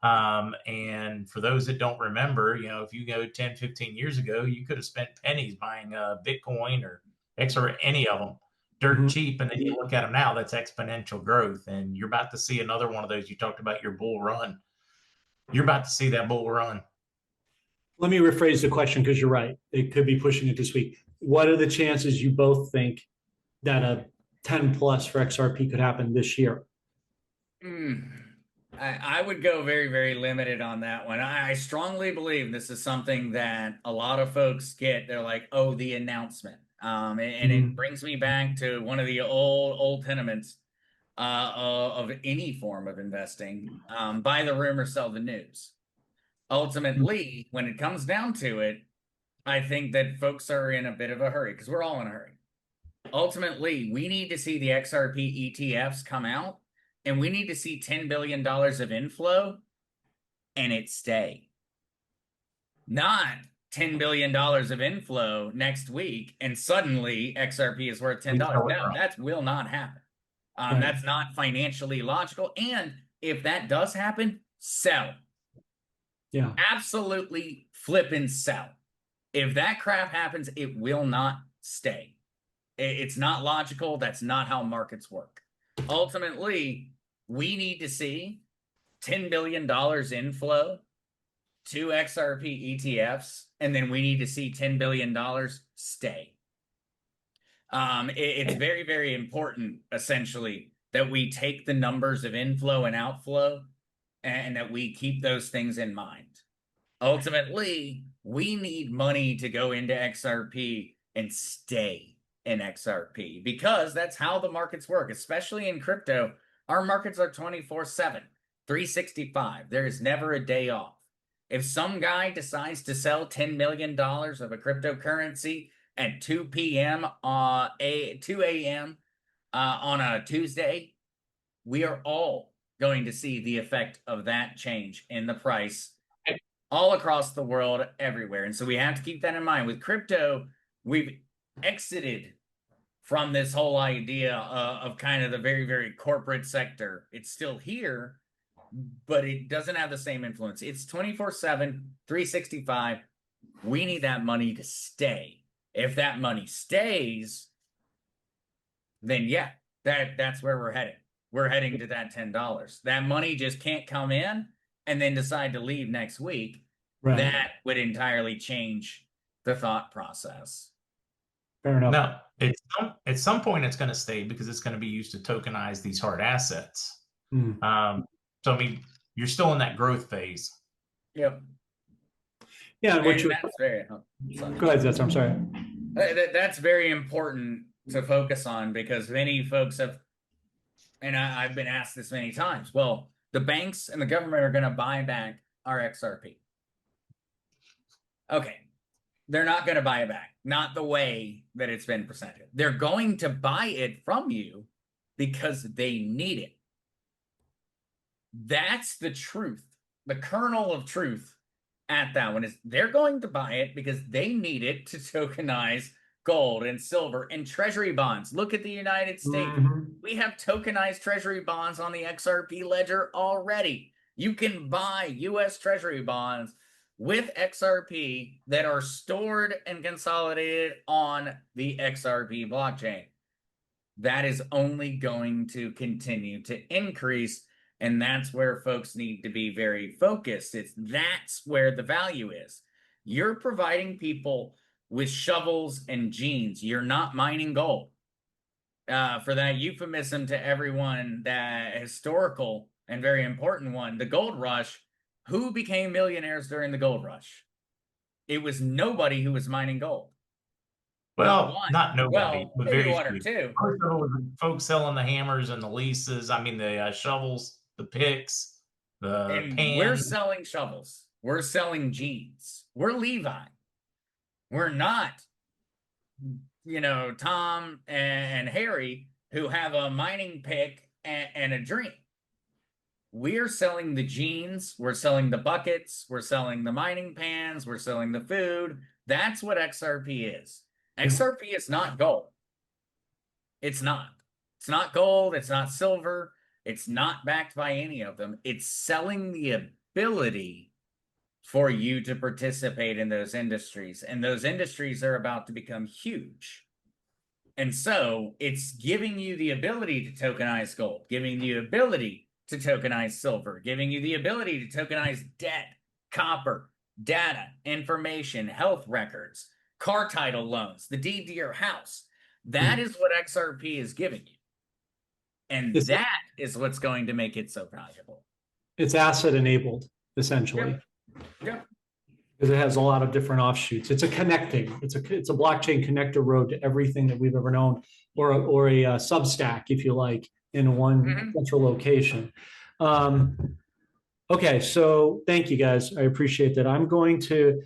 And for those that don't remember, if you go 10, 15 years ago, you could have spent pennies buying Bitcoin or X or any of them dirt cheap. And then you look at them now, that's exponential growth. And you're about to see another one of those. You talked about your bull run. You're about to see that bull run. Let me rephrase the question, because you're right. It could be pushing it this week. What are the chances you both think that a 10 plus for XRP could happen this year? I would go very, very limited on that one. I strongly believe this is something that a lot of folks get. They're like, oh, the announcement. And it brings me back to one of the old tenements of any form of investing. Buy the rumor, sell the news. Ultimately, when it comes down to it, I think that folks are in a bit of a hurry, because we're all in a hurry. Ultimately, we need to see the XRP ETFs come out, and we need to see $10 billion of inflow and it stay. Not $10 billion of inflow next week and suddenly XRP is worth $10. No, that will not happen. That's not financially logical. And if that does happen, sell. Yeah. Absolutely flip and sell. If that crap happens, it will not stay. It's not logical. That's not how markets work. Ultimately, we need to see $10 billion inflow to XRP ETFs, and then we need to see $10 billion stay. It's very, very important, essentially, that we take the numbers of inflow and outflow and that we keep those things in mind. Ultimately, we need money to go into XRP and stay in XRP, because that's how the markets work, especially in crypto. Our markets are 24/7, 365. There is never a day off. If some guy decides to sell $10 million of a cryptocurrency at 2 p.m. 2 a.m. On a Tuesday, we are all going to see the effect of that change in the price all across the world, everywhere. And so we have to keep that in mind. With crypto, we've exited from this whole idea of kind of the very, very corporate sector. It's still here, but it doesn't have the same influence. It's 24/7, 365. We need that money to stay. If that money stays, then yeah, that's where we're heading. We're heading to that $10. That money just can't come in and then decide to leave next week. Right. That would entirely change the thought process. Fair enough. Now, at some point, it's going to stay because it's going to be used to tokenize these hard assets. So, I mean, you're still in that growth phase. Yep. Yeah, And that's very, sorry. Go ahead, Zester, I'm sorry. That's very important to focus on, because many folks have, and I've been asked this many times, well, the banks and the government are going to buy back our XRP. Okay, they're not going to buy it back. Not the way that it's been presented. They're going to buy it from you because they need it. That's the truth. The kernel of truth at that one is they're going to buy it because they need it to tokenize gold and silver and treasury bonds. Look at the United States. We have tokenized treasury bonds on the XRP ledger already. You can buy US treasury bonds with XRP that are stored and consolidated on the XRP blockchain. That is only going to continue to increase, and that's where folks need to be very focused. That's where the value is. You're providing people with shovels and jeans. You're not mining gold. For that euphemism to everyone, that historical and very important one, the gold rush. Who became millionaires during the gold rush? It was nobody who was mining gold. Well, not nobody, well, but maybe very one or few. two. Most of it was folks selling the hammers and the leases. I mean, the shovels, the picks, the And pans. we're selling shovels. We're selling jeans. We're Levi. We're not, Tom and Harry, who have a mining pick and a dream. We're selling the jeans. We're selling the buckets. We're selling the mining pans. We're selling the food. That's what XRP is. XRP is not gold. It's not. It's not gold. It's not silver. It's not backed by any of them. It's selling the ability for you to participate in those industries. And those industries are about to become huge. And so it's giving you the ability to tokenize gold, giving you the ability to tokenize silver, giving you the ability to tokenize debt, copper, data, information, health records, car title loans, the deed to your house. That is what XRP is giving you. And that is what's going to make it so valuable. It's asset enabled, essentially. Yep. Because it has a lot of different offshoots. It's a blockchain connector road to everything that we've ever known, or a Substack, if you like, in one central location. Okay, so thank you guys. I appreciate that. I'm going to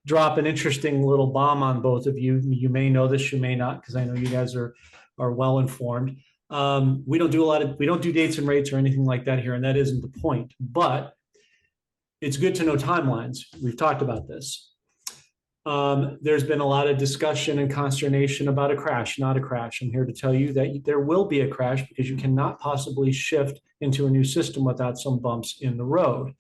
drop an interesting little bomb on both of you. You may know this, you may not, because I know you guys are well informed. We don't do dates and rates or anything like that here, and that isn't the point. But it's good to know timelines. We've talked about this. There's been a lot of discussion and consternation about a crash, not a crash. I'm here to tell you that there will be a crash, because you cannot possibly shift into a new system without some bumps in the road.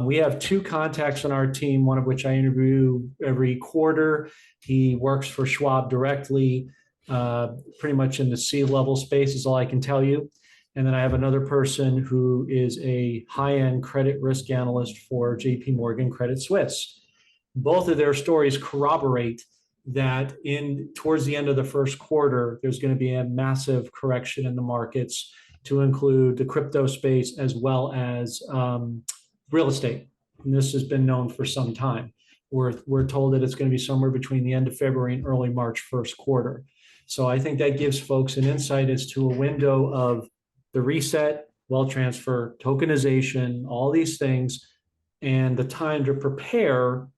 We have two contacts on our team, one of which I interview every quarter. He works for Schwab directly, pretty much in the C-level space is all I can tell you. And then I have another person who is a high-end credit risk analyst for JP Morgan Credit Suisse. Both of their stories corroborate that towards the end of the first quarter, there's going to be a massive correction in the markets, to include the crypto space as well as real estate. And this has been known for some time. We're told that it's going to be somewhere between the end of February and early March first quarter. So I think that gives folks an insight as to a window of the reset, wealth transfer, tokenization, all these things, and the time to prepare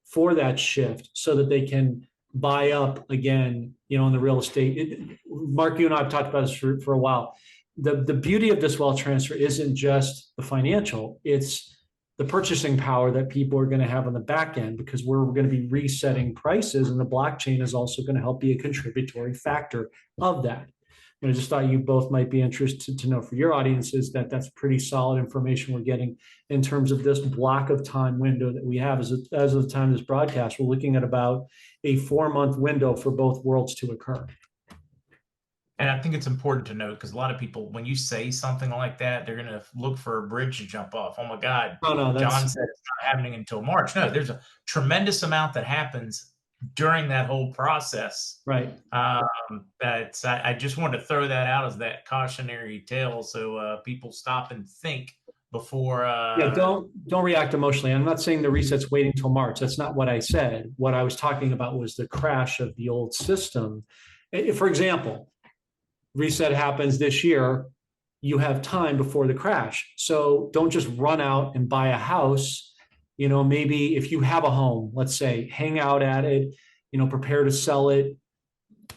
for that shift so that they can buy up again, in the real estate. Mark, you and I have talked about this for a while. The beauty of this wealth transfer isn't just the financial, it's the purchasing power that people are going to have on the back end, because we're going to be resetting prices, and the blockchain is also going to help be a contributory factor of that. And I just thought you both might be interested to know for your audiences that that's pretty solid information we're getting in terms of this block of time window that we have. As of the time of this broadcast, we're looking at about a 4-month window for both worlds to occur. And I think it's important to note, because a lot of people, when you say something like that, they're going to look for a bridge to jump off. Oh my God, Jon said it's not happening until March. No, there's a tremendous amount that happens during that whole process. Right. I just wanted to throw that out as that cautionary tale, so people stop and think before. Yeah, don't react emotionally. I'm not saying the reset's waiting till March. That's not what I said. What I was talking about was the crash of the old system. For example, reset happens this year, you have time before the crash. So don't just run out and buy a house. Maybe if you have a home, let's say, hang out at it, prepare to sell it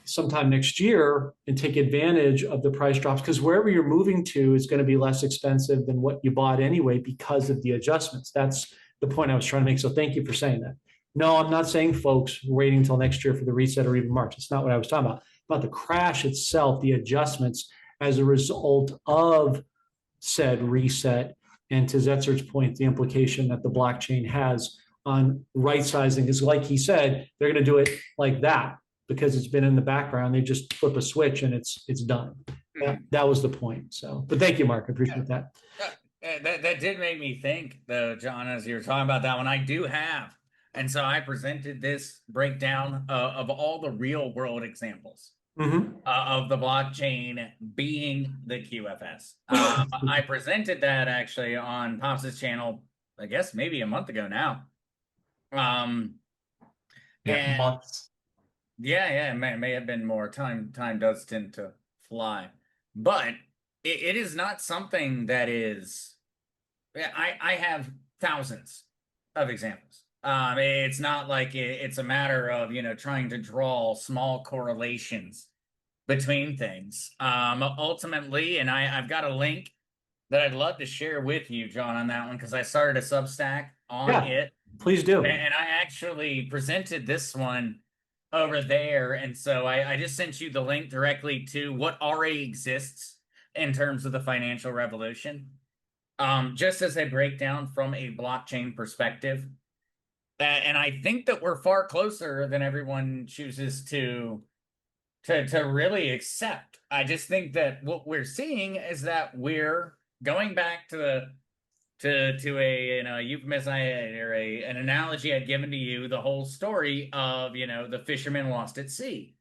sometime next year and take advantage of the price drops, because wherever you're moving to is going to be less expensive than what you bought anyway because of the adjustments. That's the point I was trying to make. So thank you for saying that. No, I'm not saying folks waiting until next year for the reset or even March. It's not what I was talking about the crash itself, the adjustments as a result of said reset. And to Zetzer's point, the implication that the blockchain has on right sizing is, like he said, they're going to do it like that because it's been in the background. They just flip a switch and it's done. That was the point. So, but thank you, Mark. I appreciate that. That did make me think, though, John, as you were talking about that one. I do have, and so I presented this breakdown of all the real world examples of the blockchain being the QFS. I presented that actually on Pops' channel, I guess maybe a month ago now. Months. Yeah, it may have been more. Time does tend to fly, but it is not something that is. I have thousands of examples. It's not like it's a matter of trying to draw small correlations between things. Ultimately, and I've got a link that I'd love to share with you, John, on that one, because I started a Substack on it. Please do. And I actually presented this one over there. And so I just sent you the link directly to what already exists in terms of the financial revolution. Just as a breakdown from a blockchain perspective. And I think that we're far closer than everyone chooses to really accept. I just think that what we're seeing is that we're going back to a euphemism or an analogy I'd given to you, the whole story of the fisherman lost at sea.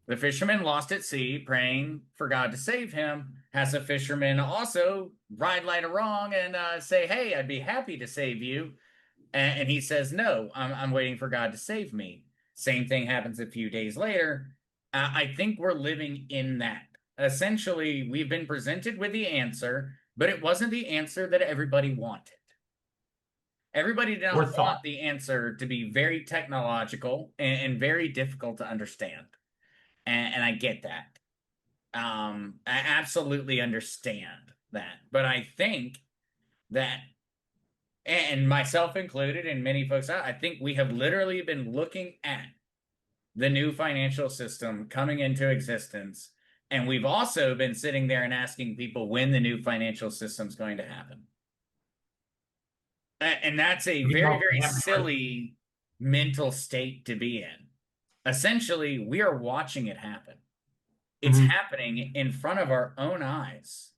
The fisherman lost at sea, praying for God to save him. Has a fisherman also ride right along and say, "Hey, I'd be happy to save you," and he says, "No, I'm waiting for God to save me." Same thing happens a few days later. I think we're living in that. Essentially, we've been presented with the answer, but it wasn't the answer that everybody wanted. Everybody did not want the answer to be very technological and very difficult to understand. And I get that. I absolutely understand that. But I think that, and myself included, and many folks, I think we have literally been looking at the new financial system coming into existence. And we've also been sitting there and asking people when the new financial system is going to happen. And that's a very, very silly mental state to be in. Essentially, we are watching it happen. It's happening in front of our own eyes.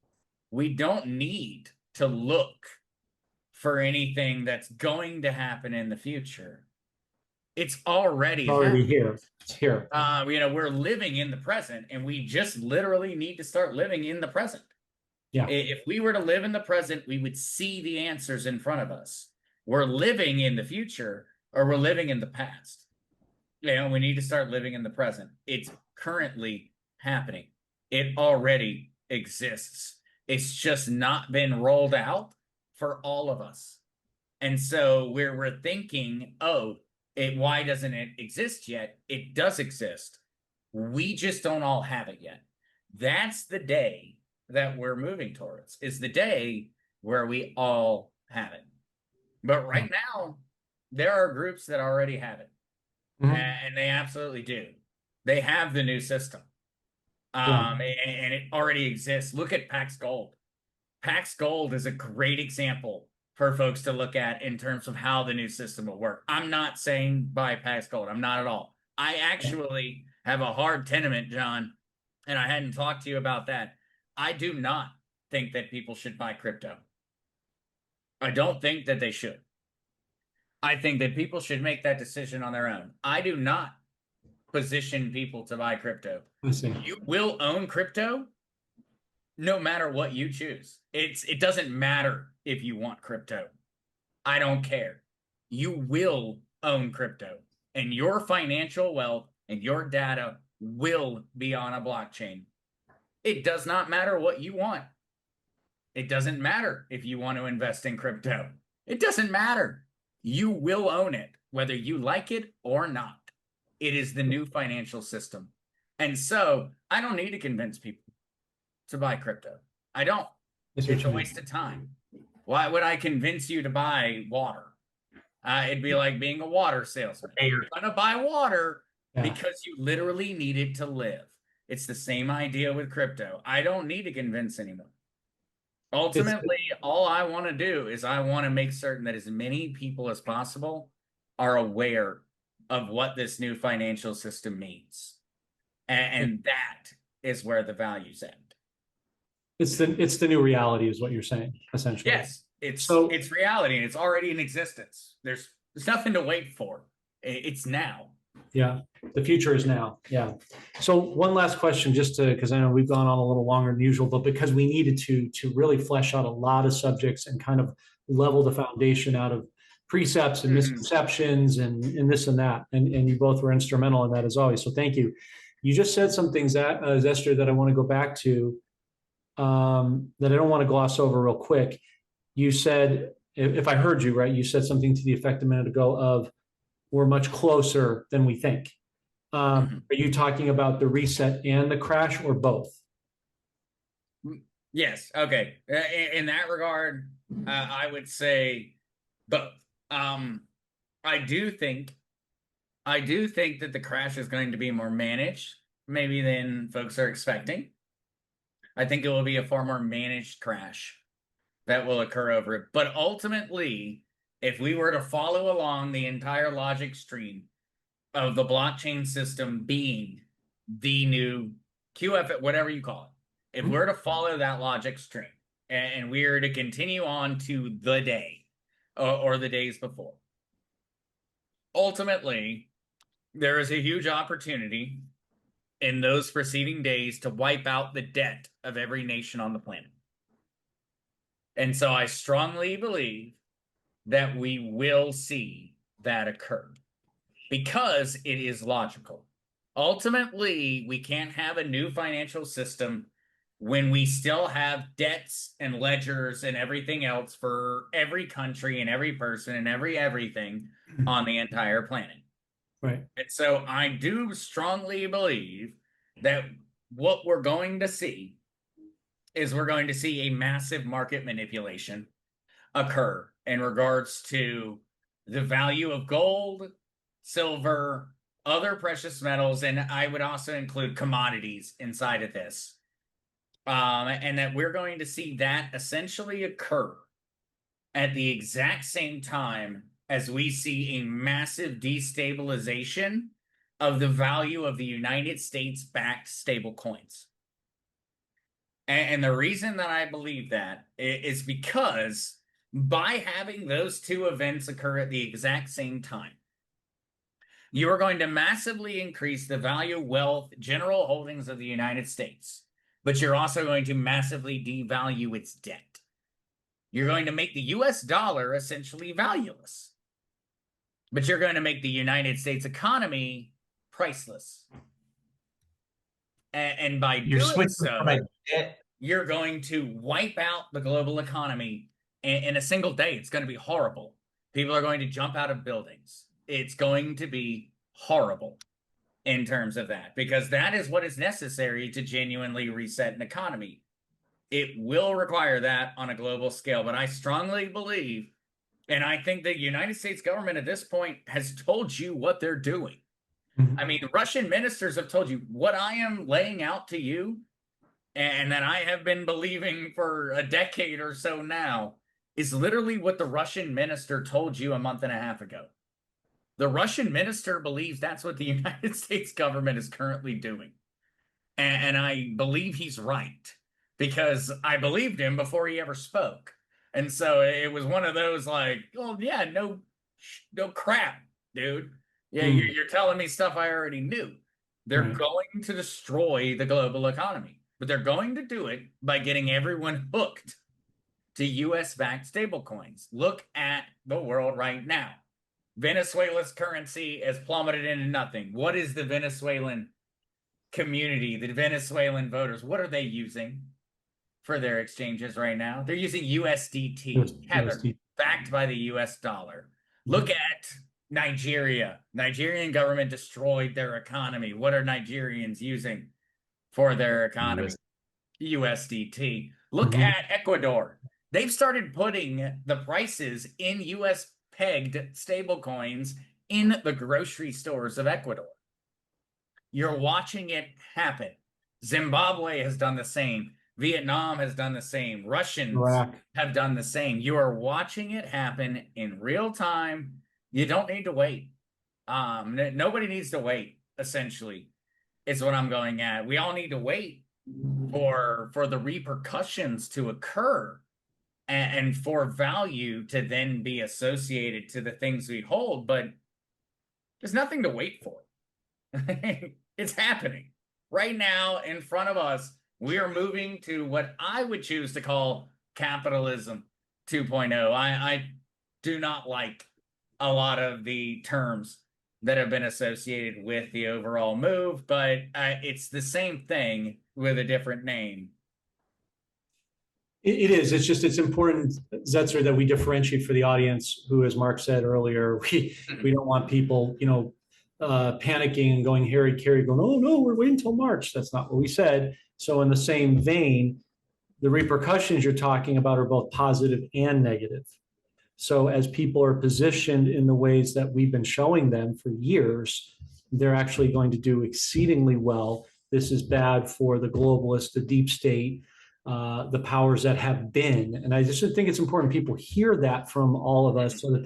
We don't need to look for anything that's going to happen in the future. It's already here. It's here. We're living in the present, and we just literally need to start living in the present. Yeah. If we were to live in the present, we would see the answers in front of us. We're living in the future, or we're living in the past. We need to start living in the present. It's currently happening. It already exists. It's just not been rolled out for all of us. And so we're thinking, why doesn't it exist yet? It does exist. We just don't all have it yet. That's the day that we're moving towards, is the day where we all have it. But right now, there are groups that already have it. And they absolutely do. They have the new system. And it already exists. Look at Pax Gold. Pax Gold is a great example for folks to look at in terms of how the new system will work. I'm not saying buy Pax Gold. I'm not at all. I actually have a hard tenement, John, and I hadn't talked to you about that. I do not think that people should buy crypto. I don't think that they should. I think that people should make that decision on their own. I do not position people to buy crypto. You will own crypto no matter what you choose. It doesn't matter if you want crypto. I don't care. You will own crypto, and your financial wealth and your data will be on a blockchain. It does not matter what you want. It doesn't matter if you want to invest in crypto. It doesn't matter. You will own it, whether you like it or not. It is the new financial system. And so I don't need to convince people to buy crypto. I don't. That's what It's you a mean. waste of time. Why would I convince you to buy water? It'd be like being a water salesman. You're going to buy water because you literally need it to live. It's the same idea with crypto. I don't need to convince anyone. Ultimately, all I want to do is I want to make certain that as many people as possible are aware of what this new financial system means. And that is where the values end. It's the new reality is what you're saying, essentially. Yes, it's reality, and it's already in existence. There's nothing to wait for. It's now. Yeah, the future is now. Yeah. So one last question, just because I know we've gone on a little longer than usual, but because we needed to really flesh out a lot of subjects and kind of level the foundation out of precepts and misconceptions and this and that. And you both were instrumental in that as always. So thank you. You just said some things that Zester, that I want to go back to that I don't want to gloss over real quick. You said, if I heard you right, you said something to the effect a minute ago of, we're much closer than we think. Are you talking about the reset and the crash, or both? Yes. Okay. In that regard, I would say both. I do think that the crash is going to be more managed, maybe than folks are expecting. I think it will be a far more managed crash that will occur over it. But ultimately, if we were to follow along the entire logic stream of the blockchain system being the new QF, whatever you call it, if we're to follow that logic stream and we're to continue on to the day or the days before, ultimately, there is a huge opportunity in those preceding days to wipe out the debt of every nation on the planet. And so I strongly believe that we will see that occur because it is logical. Ultimately, we can't have a new financial system when we still have debts and ledgers and everything else for every country and every person and everything on the entire planet. Right. And so I do strongly believe that what we're going to see is we're going to see a massive market manipulation occur in regards to the value of gold, silver, other precious metals, and I would also include commodities inside of this. And that we're going to see that essentially occur at the exact same time as we see a massive destabilization of the value of the United States-backed stable coins. And the reason that I believe that is because by having those two events occur at the exact same time, you are going to massively increase the value, wealth, general holdings of the United States, but you're also going to massively devalue its debt. You're going to make the US dollar essentially valueless, but you're going to make the United States economy priceless. And by doing so, you're going to wipe out the global economy in a single day. It's going to be horrible. People are going to jump out of buildings. It's going to be horrible in terms of that, because that is what is necessary to genuinely reset an economy. It will require that on a global scale, but I strongly believe, and I think the United States government at this point has told you what they're doing. I mean, Russian ministers have told you what I am laying out to you, and that I have been believing for a decade or so now, is literally what the Russian minister told you a month and a half ago. The Russian minister believes that's what the United States government is currently doing. And I believe he's right, because I believed him before he ever spoke. And so it was one of those like, oh yeah, no crap, dude. Yeah, you're telling me stuff I already knew. They're going to destroy the global economy. but they're going to do it by getting everyone hooked to US-backed stablecoins. Look at the world right now. Venezuela's currency has plummeted into nothing. What is the Venezuelan community, the Venezuelan voters, what are they using for their exchanges right now? They're using USDT, Tether, backed by the US dollar. Look at Nigeria. Nigerian government destroyed their economy. What are Nigerians using for their economy? USDT. Look at Ecuador. They've started putting the prices in US pegged stablecoins in the grocery stores of Ecuador. You're watching it happen. Zimbabwe has done the same. Vietnam has done the same. Russians have done the same. You are watching it happen in real time. You don't need to wait. Nobody needs to wait, essentially, is what I'm going at. We all need to wait for the repercussions to occur and for value to then be associated to the things we hold, but there's nothing to wait for. It's happening right now in front of us. We are moving to what I would choose to call capitalism 2.0. I do not like a lot of the terms that have been associated with the overall move, but it's the same thing with a different name. It is. It's just, it's important, Zetzer, that we differentiate for the audience who, as Mark said earlier, we don't want people, panicking and going hairy-carry, going, oh no, we're waiting until March. That's not what we said. So in the same vein, the repercussions you're talking about are both positive and negative. So as people are positioned in the ways that we've been showing them for years, they're actually going to do exceedingly well. This is bad for the globalists, the deep state, the powers that have been. And I just think it's important people hear that from all of us so that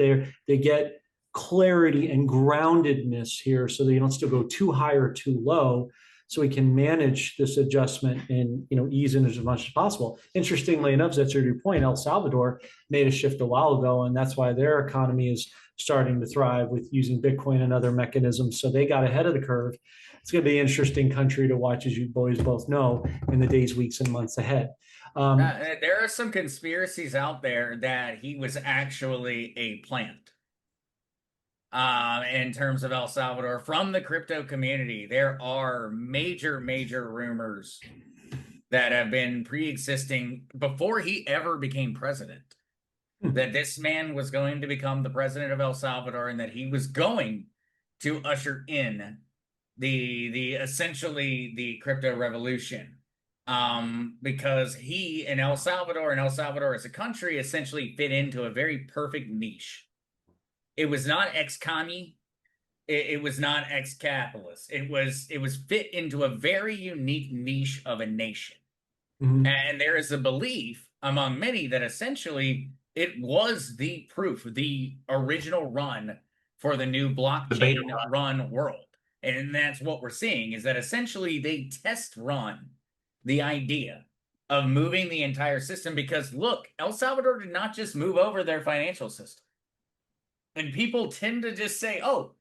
they get clarity and groundedness here so that you don't still go too high or too low, so we can manage this adjustment and ease in as much as possible. Interestingly enough, that's to your point, El Salvador made a shift a while ago, and that's why their economy is starting to thrive with using Bitcoin and other mechanisms. So they got ahead of the curve. It's going to be an interesting country to watch, as you boys both know, in the days, weeks, and months ahead. There are some conspiracies out there that he was actually a plant. In terms of El Salvador, from the crypto community, there are major rumors that have been pre-existing before he ever became president, that this man was going to become the president of El Salvador and that he was going to usher in the essentially the crypto revolution, because he and El Salvador as a country essentially fit into a very perfect niche. It was not ex-commie. It was not ex-capitalist. It was fit into a very unique niche of a nation. And there is a belief among many that essentially it was the proof, the original run for the new blockchain run world. And that's what we're seeing, is that essentially they test run the idea of moving the entire system, because look, El Salvador did not just move over their financial system. And people tend to just say, oh,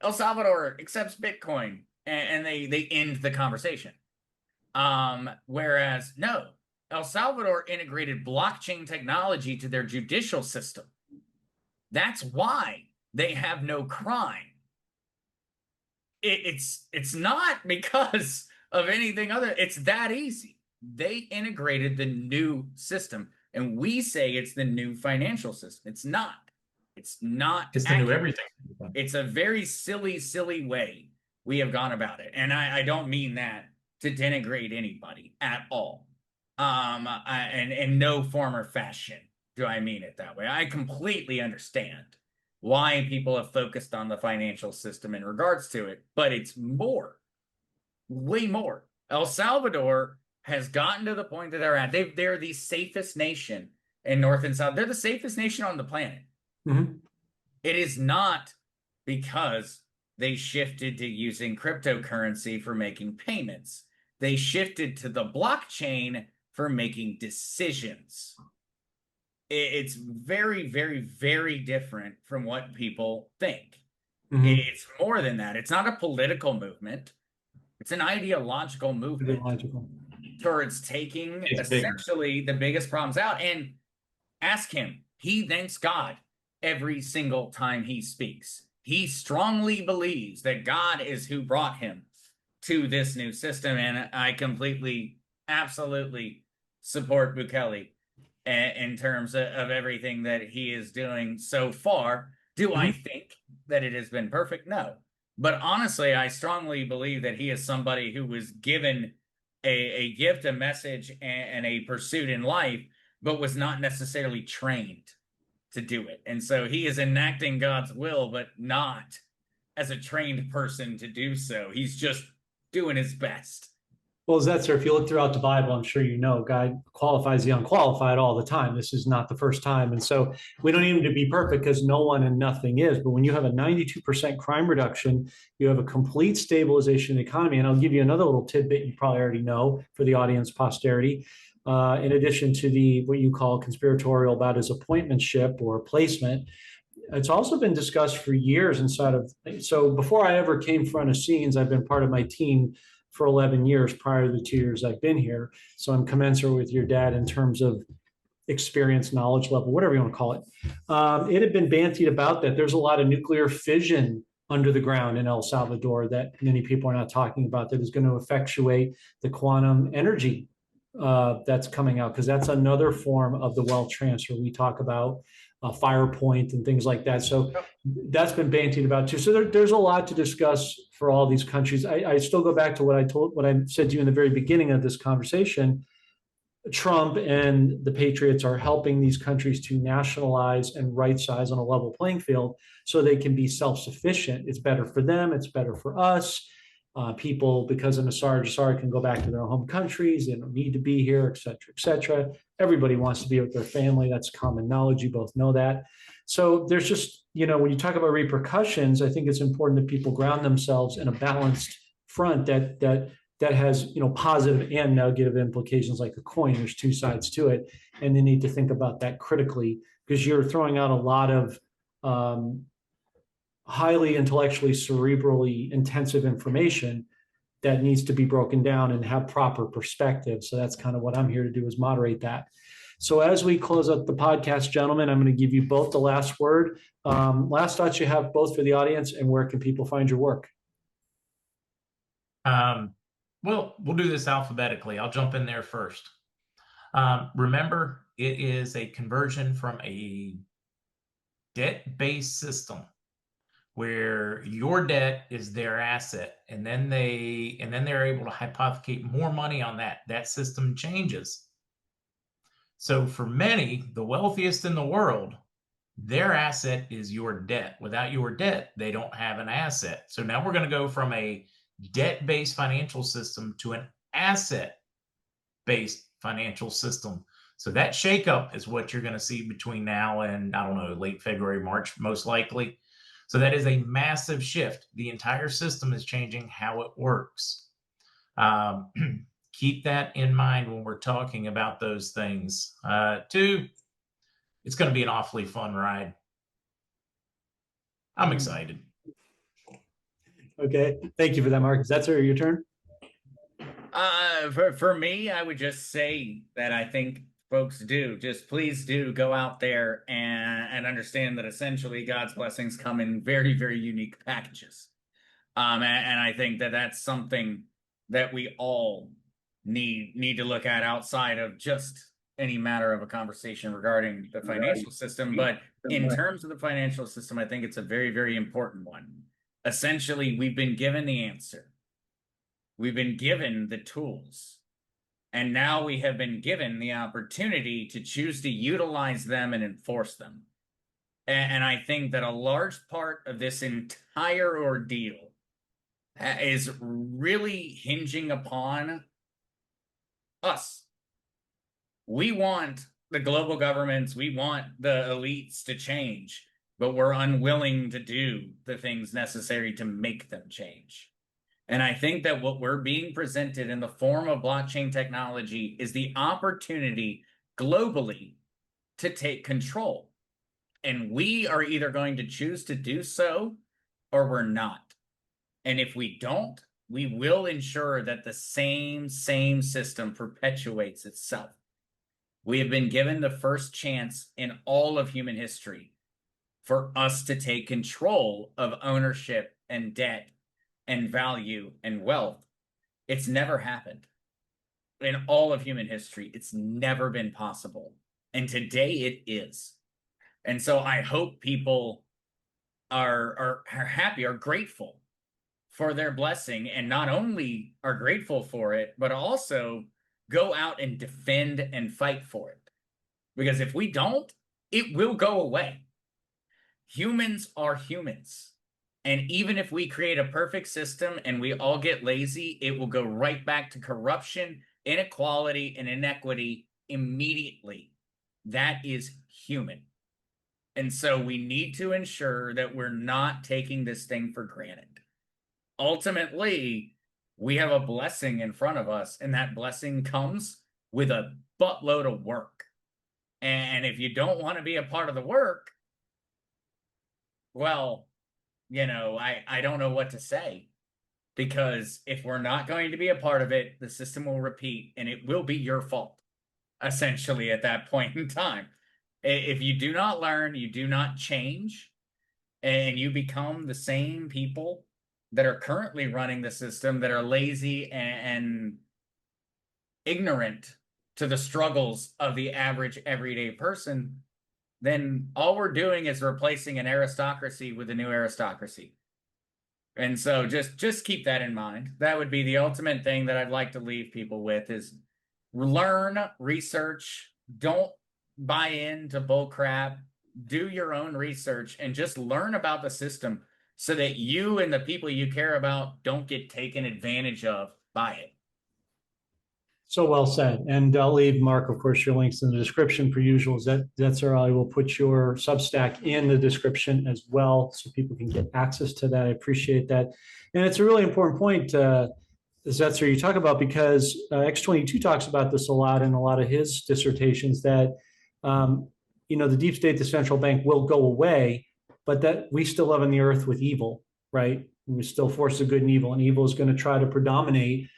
El Salvador accepts Bitcoin, and they end the conversation. Whereas, no, El Salvador integrated blockchain technology to their judicial system. That's why they have no crime. It's not because of anything other. It's that easy. They integrated the new system, and we say it's the new financial system. It's not. It's not. It's the new everything. It's a very silly way we have gone about it. And I don't mean that to denigrate anybody at all. And in no form or fashion do I mean it that way. I completely understand why people have focused on the financial system in regards to it, but it's more, way more. El Salvador has gotten to the point that they're at. They're the safest nation in North and South. They're the safest nation on the planet. It is not because they shifted to using cryptocurrency for making payments. They shifted to the blockchain for making decisions. It's very different from what people think. It's more than that. It's not a political movement. It's an ideological movement towards taking It's bigger. essentially the biggest problems out. And ask him. He thanks God every single time he speaks. He strongly believes that God is who brought him to this new system. And I completely, absolutely support Bukele in terms of everything that he is doing so far. Do I think that it has been perfect? No. But honestly, I strongly believe that he is somebody who was given a gift, a message, and a pursuit in life, but was not necessarily trained to do it. And so he is enacting God's will, but not as a trained person to do so. He's just doing his best. Well, Zester, if you look throughout the Bible, I'm sure you know God qualifies the unqualified all the time. This is not the first time. And so we don't need to be perfect because no one and nothing is. But when you have a 92% crime reduction, you have a complete stabilization of the economy. And I'll give you another little tidbit you probably already know for the audience posterity. In addition to the what you call conspiratorial about his appointmentship or placement, it's also been discussed for years inside of. So before I ever came front of scenes, I've been part of my team for 11 years prior to the 2 years I've been here. So I'm commensurate with your dad in terms of experience, knowledge level, whatever you want to call it. It had been bantied about that there's a lot of nuclear fission under the ground in El Salvador that many people are not talking about that is going to effectuate the quantum energy that's coming out, because that's another form of the wealth transfer. We talk about Firepoint and things like that. So that's been bantied about too. So there's a lot to discuss for all these countries. I still go back to what I said to you in the very beginning of this conversation. Trump and the Patriots are helping these countries to nationalize and right size on a level playing field so they can be self-sufficient. It's better for them. It's better for us. People, because of NESARA, can go back to their home countries. They don't need to be here, et cetera, et cetera. Everybody wants to be with their family. That's common knowledge. You both know that. So there's just, when you talk about repercussions, I think it's important that people ground themselves in a balanced front that has, positive and negative implications like a coin. There's two sides to it. And they need to think about that critically, because you're throwing out a lot of highly intellectually, cerebrally intensive information that needs to be broken down and have proper perspective. So that's kind of what I'm here to do, is moderate that. So as we close up the podcast, gentlemen, I'm going to give you both the last word. Last thoughts you have both for the audience, and where can people find your work? Well, we'll do this alphabetically. I'll jump in there first. Remember, it is a conversion from a debt-based system where your debt is their asset, and then they're able to hypothecate more money on that. That system changes. So for many, the wealthiest in the world, their asset is your debt. Without your debt, they don't have an asset. So now we're going to go from a debt-based financial system to an asset-based financial system. So that shakeup is what you're going to see between now and, I don't know, late February, March, most likely. So that is a massive shift. The entire system is changing how it works. Keep that in mind when we're talking about those things. Two, it's going to be an awfully fun ride. I'm excited. Okay. Thank you for that, Mark. That's your turn. For me, I would just say that I think folks please do go out there and understand that essentially God's blessings come in very, very unique packages. And I think that that's something that we all need to look at outside of just any matter of a conversation regarding the financial system. But in terms of the financial system, I think it's a very, very important one. Essentially, we've been given the answer. We've been given the tools. And now we have been given the opportunity to choose to utilize them and enforce them. And I think that a large part of this entire ordeal is really hinging upon us. We want the global governments, we want the elites to change, but we're unwilling to do the things necessary to make them change. And I think that what we're being presented in the form of blockchain technology is the opportunity globally to take control. And we are either going to choose to do so or we're not. And if we don't, we will ensure that the same system perpetuates itself. We have been given the first chance in all of human history for us to take control of ownership and debt and value and wealth. It's never happened in all of human history. It's never been possible. And today it is. And so I hope people are happy, are grateful for their blessing, and not only are grateful for it, but also go out and defend and fight for it. Because if we don't, it will go away. Humans are humans. And even if we create a perfect system and we all get lazy, it will go right back to corruption, inequality, and inequity immediately. That is human. And so we need to ensure that we're not taking this thing for granted. Ultimately, we have a blessing in front of us, and that blessing comes with a buttload of work. And if you don't want to be a part of the work, well, you know, I don't know what to say. Because if we're not going to be a part of it, the system will repeat, and it will be your fault, essentially, at that point in time. If you do not learn, you do not change, and you become the same people that are currently running the system, that are lazy and ignorant to the struggles of the average everyday person, then all we're doing is replacing an aristocracy with a new aristocracy. And so just keep that in mind. That would be the ultimate thing that I'd like to leave people with, is learn, research, don't buy into bull crap, do your own research, and just learn about the system so that you and the people you care about don't get taken advantage of by it. So well said. And I'll leave, Mark, of course, your links in the description per usual. Zester, I will put your Substack in the description as well so people can get access to that. I appreciate that. And it's a really important point, Zester, you talk about, because X22 talks about this a lot in a lot of his dissertations, that you know, the deep state, the central bank, will go away, but that we still live on the earth with evil, right? We still force of good and evil is going to try to predominate.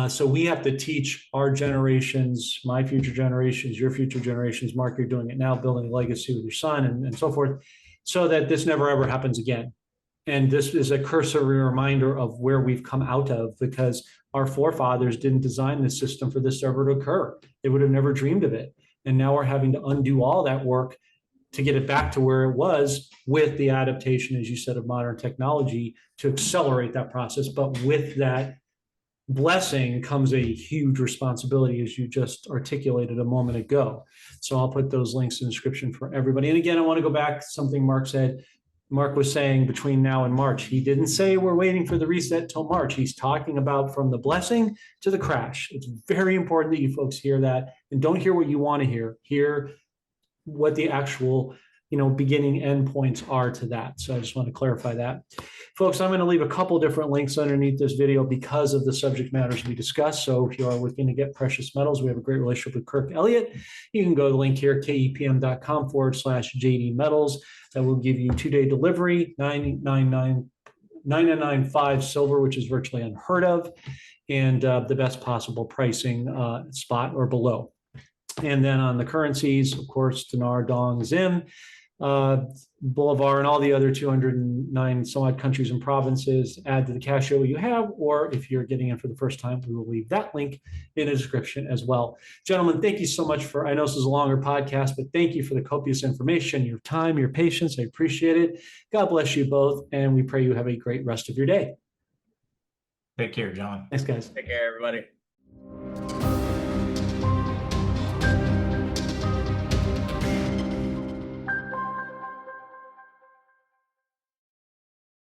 So we have to teach our generations, my future generations, your future generations, Mark, you're doing it now, building a legacy with your son and so forth, so that this never ever happens again. And this is a cursory reminder of where we've come out of, because our forefathers didn't design this system for this ever to occur. They would have never dreamed of it. And now we're having to undo all that work to get it back to where it was, with the adaptation, as you said, of modern technology to accelerate that process. But with that blessing comes a huge responsibility, as you just articulated a moment ago. So I'll put those links in the description for everybody. And again, I want to go back to something Mark said. Mark was saying between now and March. He didn't say we're waiting for the reset till March. He's talking about from the blessing to the crash. It's very important that you folks hear that, and don't hear what you want to hear. Hear what the actual, you know, beginning end points are to that. So I just want to clarify that. Folks, I'm going to leave a couple different links underneath this video because of the subject matters we discussed. So if you are looking to get precious metals, we have a great relationship with Kirk Elliott. You can go to the link here, kepm.com/JD Metals. That will give you 2-day delivery, $9.95 silver, which is virtually unheard of, and the best possible pricing, spot or below. And then on the currencies, of course, dinar, dong, zim, Bolivar, and all the other 209 some odd countries and provinces. Add to the cash show you have, or if you're getting in for the first time, we will leave that link in the description as well. Gentlemen, thank you so much for, I know this is a longer podcast, but thank you for the copious information, your time, your patience. I appreciate it. God bless you both, and we pray you have a great rest of your day. Take care, John. Thanks, guys. Take care, everybody.